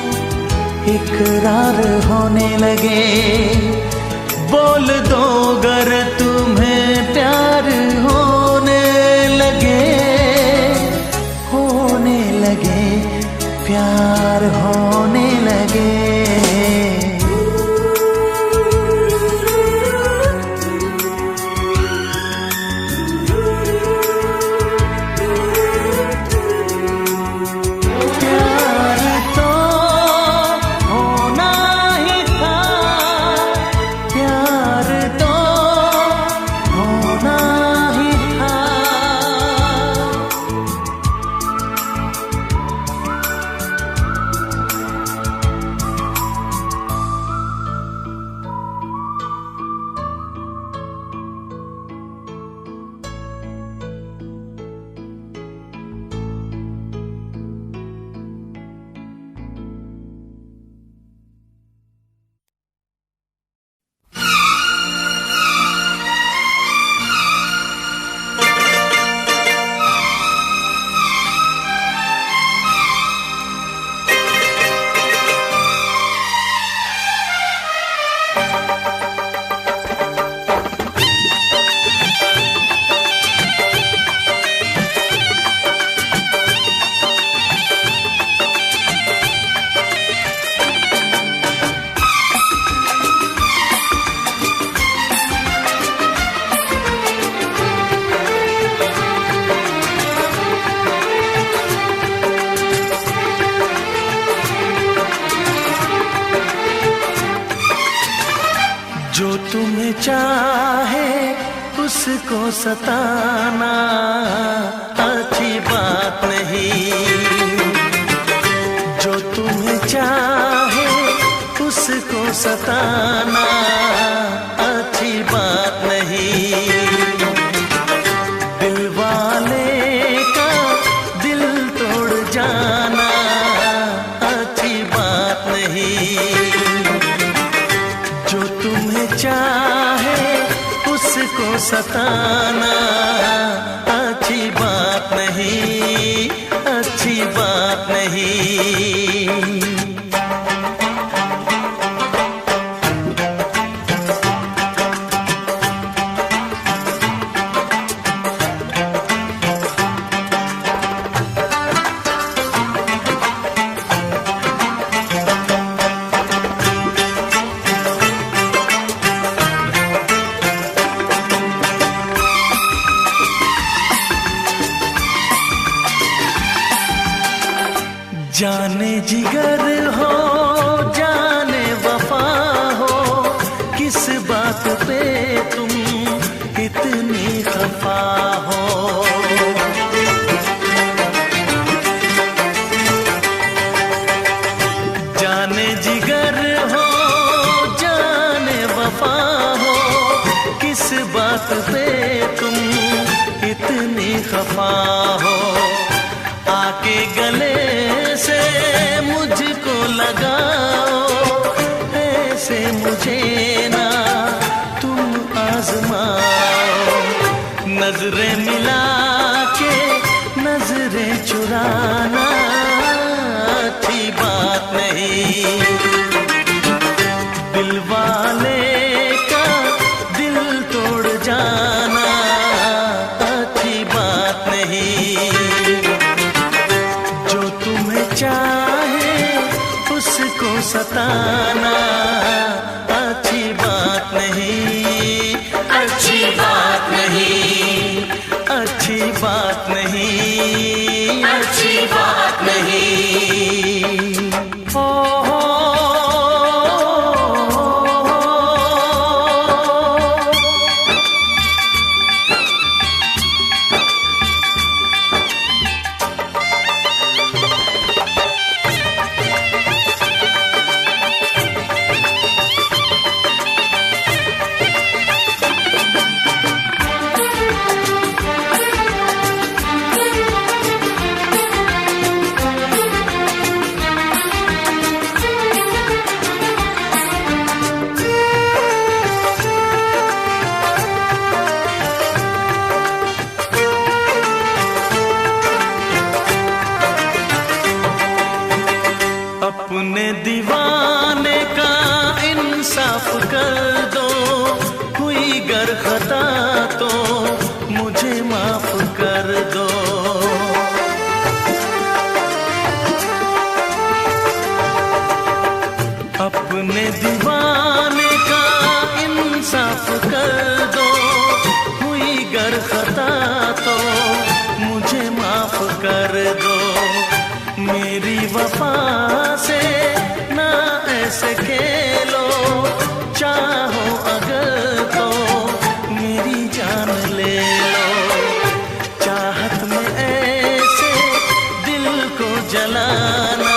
इकरार होने लगे, बोल दो अगर तुम्हें प्यार होने लगे, होने लगे, प्यार होने लगे। जो तुम्हें चाहे उसको सताना अच्छी बात नहीं, जो तुम्हें चाहे उसको सताना अच्छी बात नहीं, दिल वाले का दिल तोड़ जाना अच्छी बात नहीं, जो तुम्हें चाहे उसको सताना अच्छी बात नहीं, अच्छी बात नहीं। जाने जिगर हो जाने वफा हो, किस बात पे तुम इतनी खफा हो, जाने जिगर हो जाने वफा हो, किस बात पे तुम इतनी खफा हो, आके गले से मुझको लगाओ, ऐसे मुझे ना तुम आजमाओ, नजरें मिला के नजरें चुराना अच्छी बात नहीं, दिल वाले का दिल तोड़ जाना अच्छी बात नहीं, जो तुम्हें चाहे इंसाफ कर दो, हुई गर खता तो मुझे माफ कर दो। अपने दीवाने का इंसाफ कर दो, हुई गर खता तो मुझे माफ कर दो। मेरी वफा से ना ऐसे खेलो, चाहो अगर तो मेरी जान ले लो। चाहत में ऐसे दिल को जलाना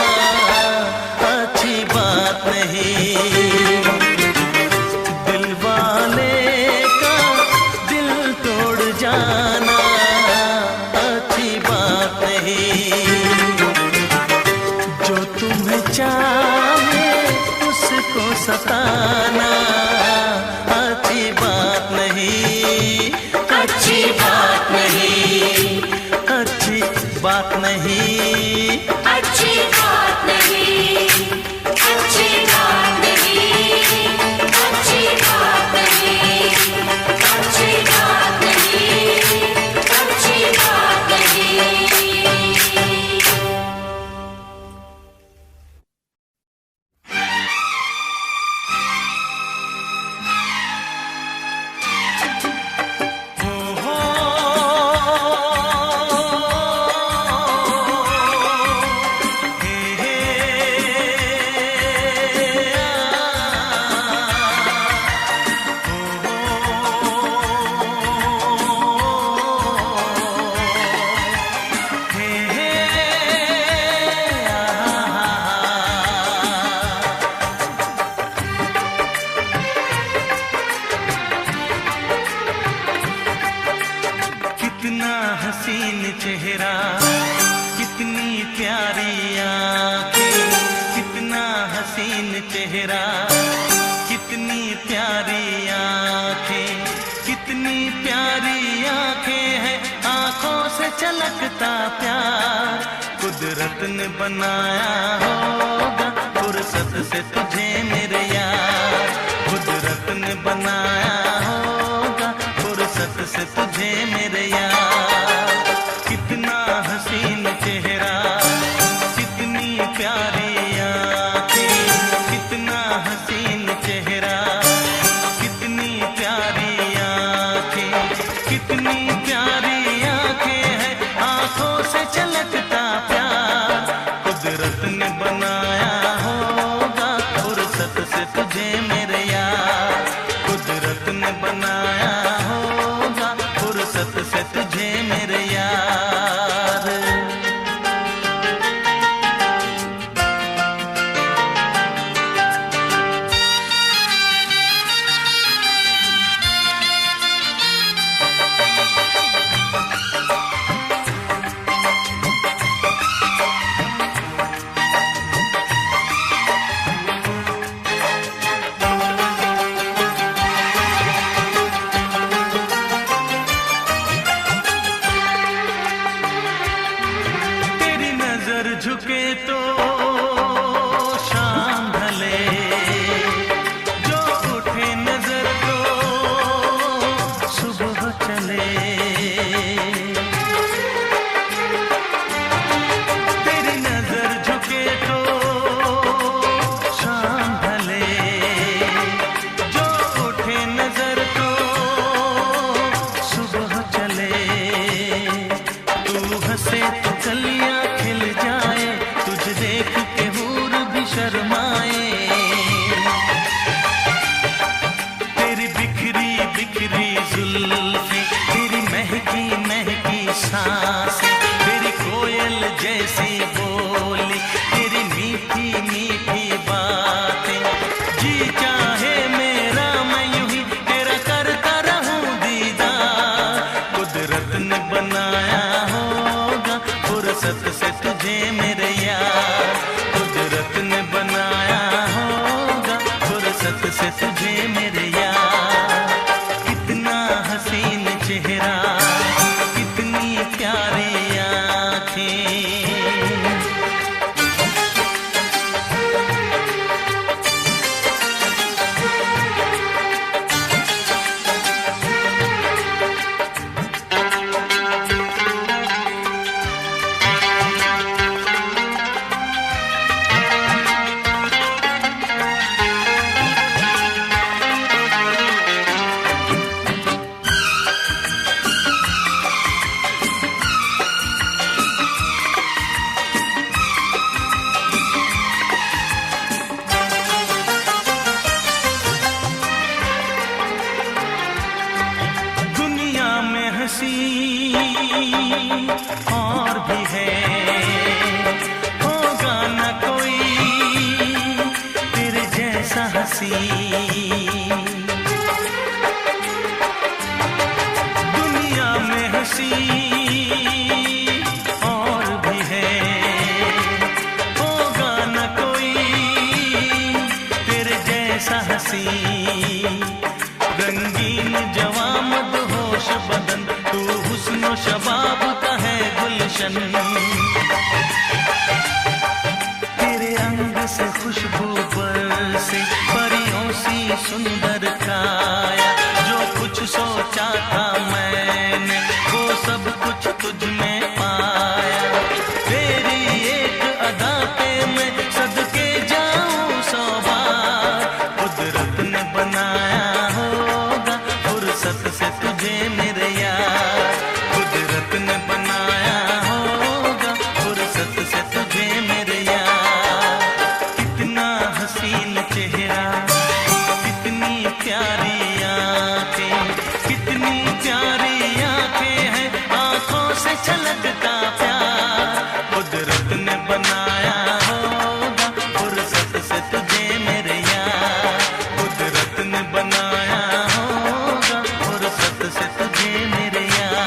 अच्छी बात नहीं। दिल वाले का दिल तोड़ जाना अच्छी बात नहीं। जो तुम्हें चाहे उसको सताना अच्छी बात नहीं, अच्छी बात नहीं, अच्छी बात नहीं, अच्छी बात नहीं, अच्छी बात नहीं, अच्छी बात नहीं, अच्छी बात नहीं, अच्छी बात नहीं। कितना हसीन चेहरा, कितनी प्यारी आंखें, कितना हसीन चेहरा, कितनी प्यारी आंखें, कितनी प्यारी आंखें हैं, आंखों से छलकता प्यार। कुदरत ने बनाया होगा फुर्सत से तुझे मेरे यार, कुदरत ने बनाया होगा फुर्सत से तुझे मेरे यार। कितना हसीन चेहरा, कितनी प्यारी आंखें, कितना हसीन चेहरा, कितनी प्यारी आंखें, कितनी प्यारी आंखें हैं, आंखों से छलकता प्यार। कुदरत ने बनाया होगा फुर्सत से तुझे मेरे यार, कुदरत ने बनाया होगा फुर्सत से तुझे मेरे यार। तेरी नजर झुके तो शाम ढले, जो उठे नजर तो सुबह चले। तेरी नजर झुके तो शाम ढले, जो उठे नजर तो सुबह चले। तू हंसे तो कलियां खिल जाए, तुझे देख के हूर भी शर्माए। तेरी बिखरी बिखरी जुल्फें, तेरी महकी महकी सांसें, तेरी कोयल जैसी बोली, तेरी मीठी मीठी बातें। जी चाहे मेरा मैं यूं ही तेरा करता रहूं दीदार। कुदरत ने बनाया होगा फुर्सत से तुझे मेरे यार, कुदरत ने बनाया होगा फुर्सत से तुझे मेरे यार। कितना हसीन चेहरा, कितनी प्यारी आंखें। और भी है, होगा न कोई तेरे जैसा हंसी। दुनिया में हंसी और भी है, होगा न कोई तेरे जैसा हंसी। रंगीन जवां मदहोश बदन, तू हुस्न शबाब का है गुलशन। तेरे अंग से खुशबू बरसे, परियों सी सुंदर काया। जो कुछ सोचा था मैंने वो सब कुछ तुझ में पाया। तेरी एक अदा पे मैं सदके जाऊं 100 बार। कुदरत ने बनाया होगा फुर्सत से तुझे मेरे यार। कुदरत ने बनाया होगा फुर्सत से तुझे मेरे यार। कितना हसीन चेहरा, कितनी प्यारी आंखें, कितनी प्यारी आंखें हैं, आंखों से छलकता प्यार। कुदरत ने बनाया होगा फुर्सत से तुझे मेरे यार। कुदरत ने बनाया होगा फुर्सत से तुझे मेरे यार।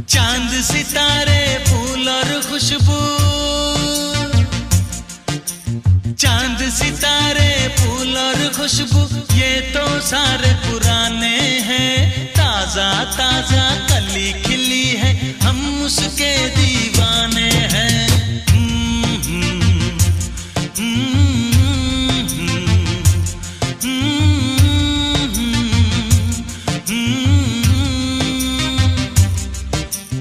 चांद सितारे फूल और खुशबू, चांद सितारे फूल और खुशबू ये तो सारे पुराने हैं। ताजा ताजा कली खिली है, हम उसके दीवाने हैं।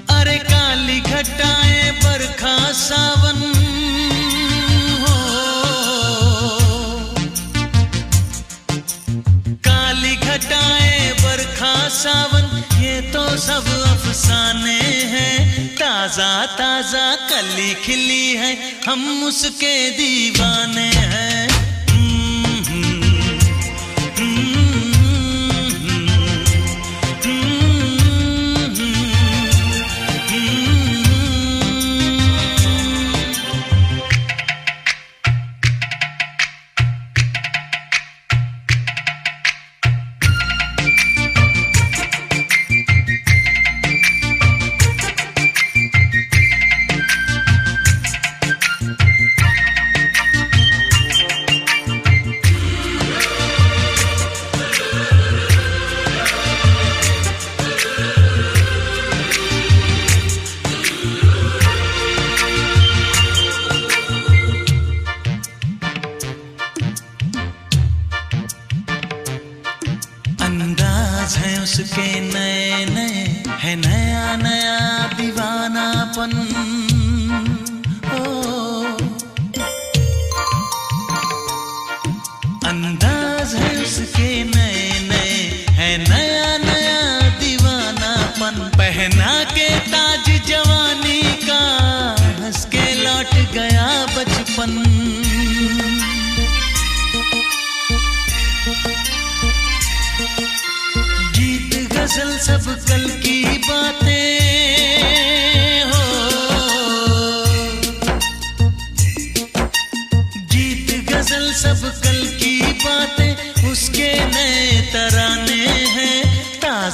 अरे काली घटाएं बरखा सावन हो, काली घटाएं बरखा सावन ये तो सब अफसाने हैं। ताजा ताजा कली खिली है, हम उसके दीवाने हैं। अंदाज है उसके नए नए, है नया नया दीवानापन। अंदाज है उसके नए नए, है नया नया दीवानापन। पहना के ताज जवानी का, हंस के लौट गया बचपन। गीत गजल सब कल की बातें हो, गीत गजल सब कल की बातें उसके नए तराने हैं।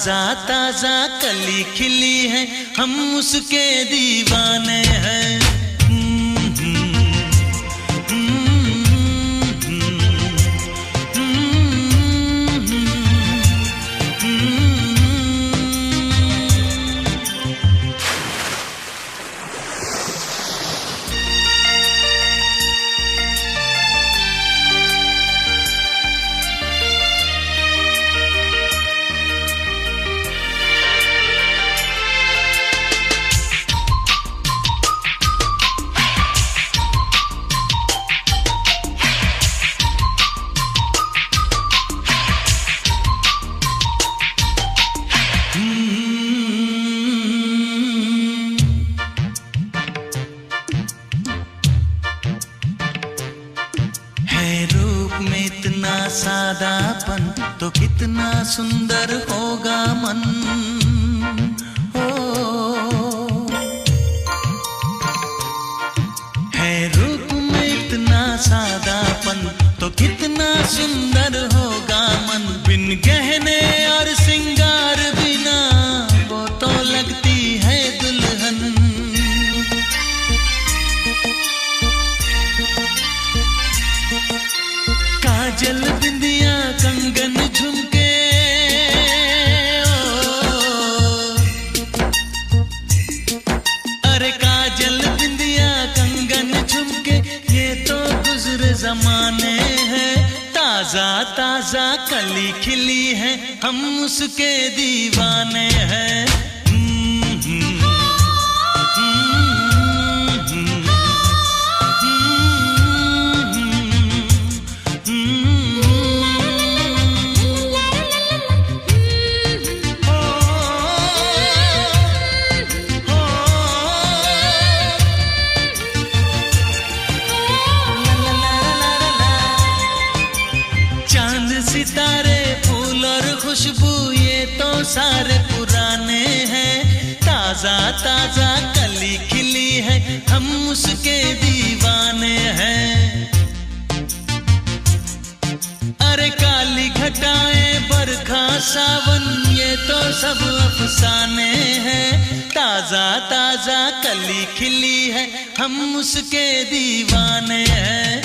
ताजा ताजा कली खिली है, हम उसके दीवाने हैं। सादापन तो कितना सुंदर होगा मन, ओ है रूप में इतना सादापन तो कितना सुंदर होगा मन। बिन गहने और सिंगार बिना वो तो लगती है दुल्हन। काजल बिंदिया कंगन झुमके, अरे काजल बिंदिया कंगन झुमके, ये तो गुजरे जमाने हैं। ताजा ताजा कली खिली है, हम उसके दीवाने हैं। सितारे फूल और खुशबू ये तो सारे पुराने हैं। ताजा ताजा कली खिली है, हम उसके दीवाने हैं। अरे काली घटाएं बरखा सावन ये तो सब अफसाने हैं। ताजा ताजा कली खिली है, हम उसके दीवाने हैं।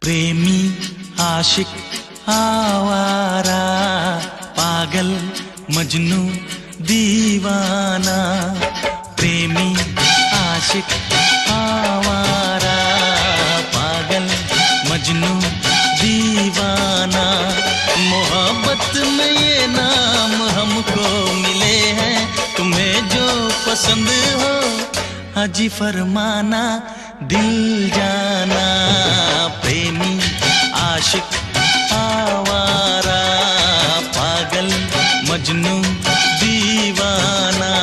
प्रेमी आशिक आवारा, पागल मजनू दीवाना। प्रेमी आशिक आवारा, पागल मजनू दीवाना। मोहब्बत में ये नाम हमको मिले हैं, तुम्हें जो पसंद हो हाजी फरमाना, दिल जाना। प्रेमी आशिक आवारा, पागल मजनू दीवाना।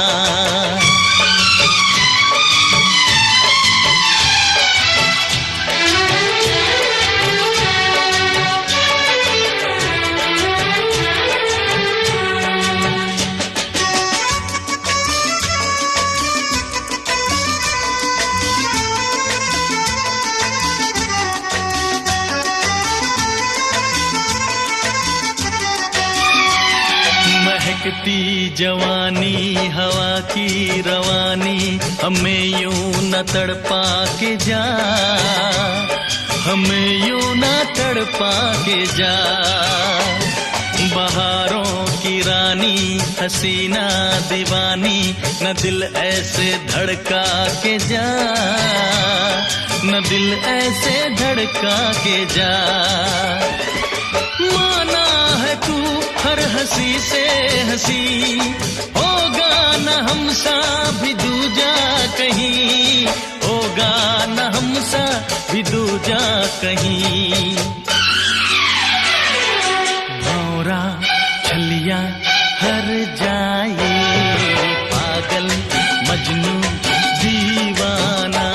बढ़ती जवानी हवा की रवानी, हमें यूं न तड़पा के जा, हमें यूं न तड़पा के जा। बहारों की रानी हसीना दीवानी, न दिल ऐसे धड़का के जा, न दिल ऐसे धड़का के जा। माना है तू हर हंसी से हंसी, होगा न हमसा भी दूजा कहीं, होगा न हमसा भी दूजा कहीं। भौरा छलिया हर जाए, पागल मजनू दीवाना,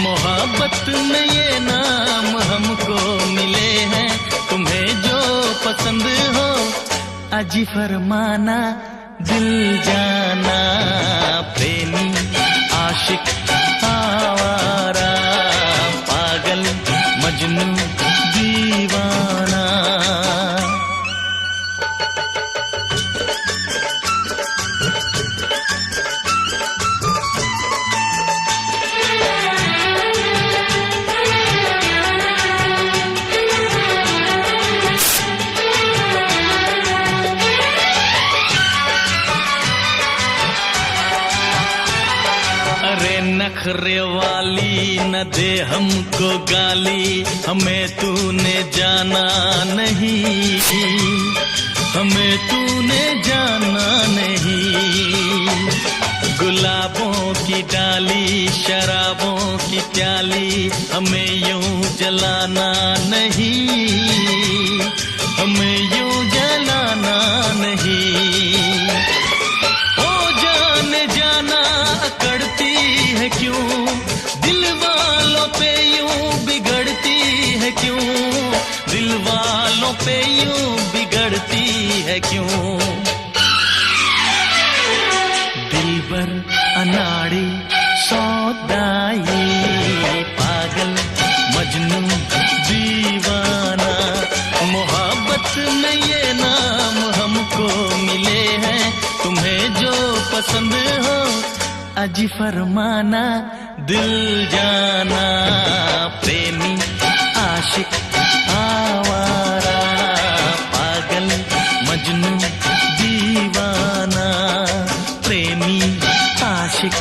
मोहब्बत में ये नाम हमको मिले हैं, तुम्हें जो पसंद हो अजी फरमाना, दिल जाना प्रेमी आशिक आवारा, पागल मजनू दीवाना। अरे नखरे वाली न दे हमको गाली, हमें तूने जाना नहीं, हमें तूने जाना नहीं। गुलाबों की डाली शराबों की प्याली, हमें यूं जलाना नहीं, हमें यूं जलाना नहीं। ओ जाने जाना अकड़ती है क्यों, दिल वालों पे यूं बिगड़ती है क्यों, दिल वालों पे यूं बिगड़ती है क्यों। दिलबर अनाड़ी सौदाई, पागल मजनू दीवाना, मोहब्बत में ये नाम हमको मिले हैं, तुम्हें जो पसंद हो अजी फरमाना, दिल जाना प्रेमी आशिक आवारा, पागल मजनू दीवाना, प्रेमी आशिक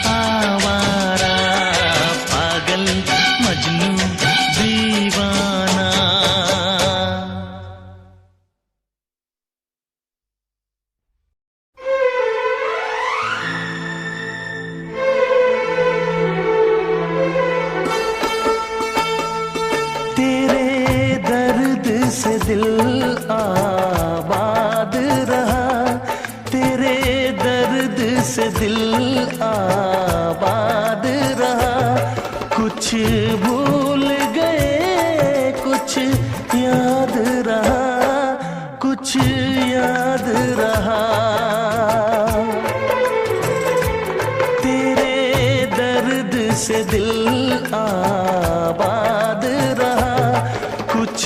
आवारा, पागल मजनू दीवाना। से दिल आबाद रहा, तेरे दर्द से दिल आबाद रहा। कुछ भूल गए कुछ याद रहा, कुछ याद रहा। तेरे दर्द से दिल आबाद रहा, कुछ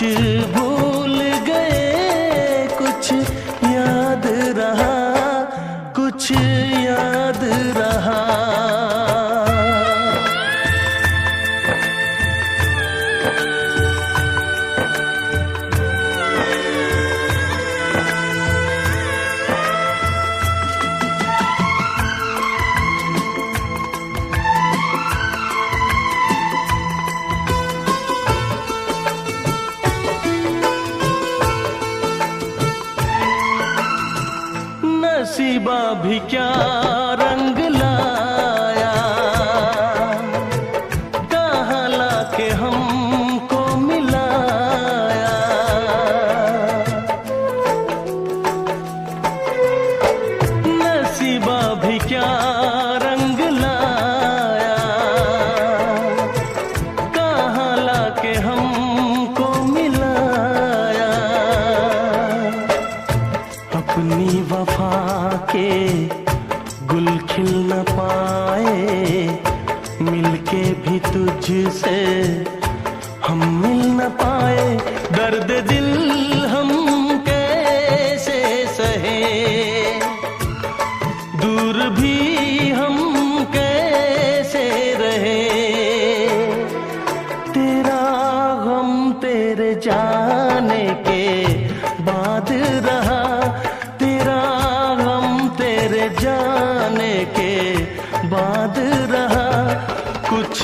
भूल गए कुछ याद रहा, कुछ याद रहा। नसीबा भी क्या रंग लाया, कहाँ लाके हमको मिलाया। नसीबा भी क्या रंग लाया, कहाँ लाके हमको मिलाया। अपनी वफा के गुल खिल न पाए, मिलके भी तुझसे हम मिल न पाए। दर्द दिल हम कैसे सहे, तेरे जाने के बाद रहा, तेरा गम तेरे जाने के बाद रहा। कुछ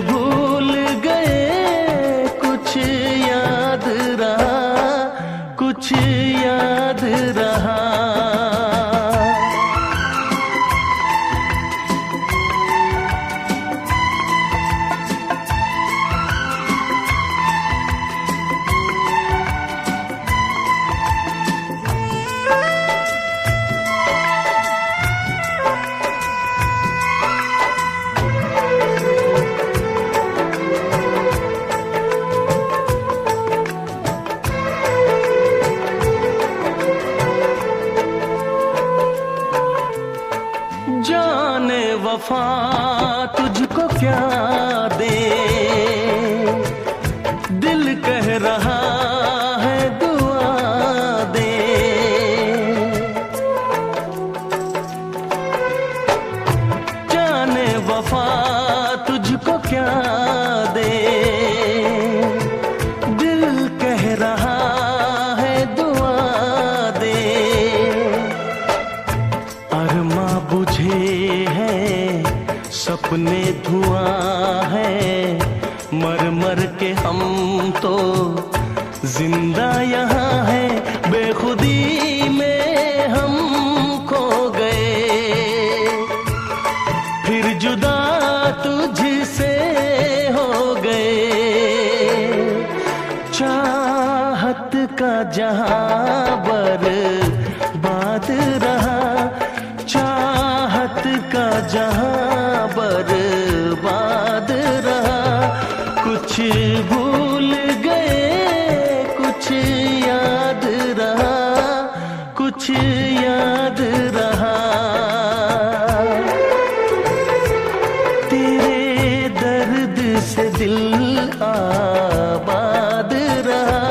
भूल गए कुछ याद रहा, कुछ याद रहा। जाने वफा तुझको क्या दे, दिल कह रहा है दुआ दे। जाने वफा तुझको क्या दे, दिल कह रहा है दुआ दे। अरमा बुझे हैं सपने धुआं है, मर मर के हम तो जिंदा यहाँ है। बेखुदी में हम खो गए, फिर जुदा तुझसे हो गए। चाहत का जहां बर्बाद रहा, चाहत का जहां बर्बाद रहा। कुछ भूल गए कुछ याद रहा, कुछ याद रहा। तेरे दर्द से दिल आबाद रहा।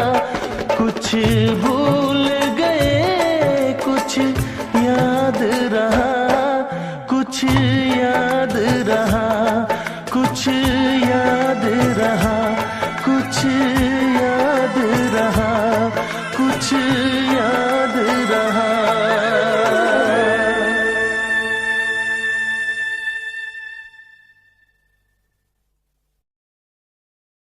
कुछ भूल गए कुछ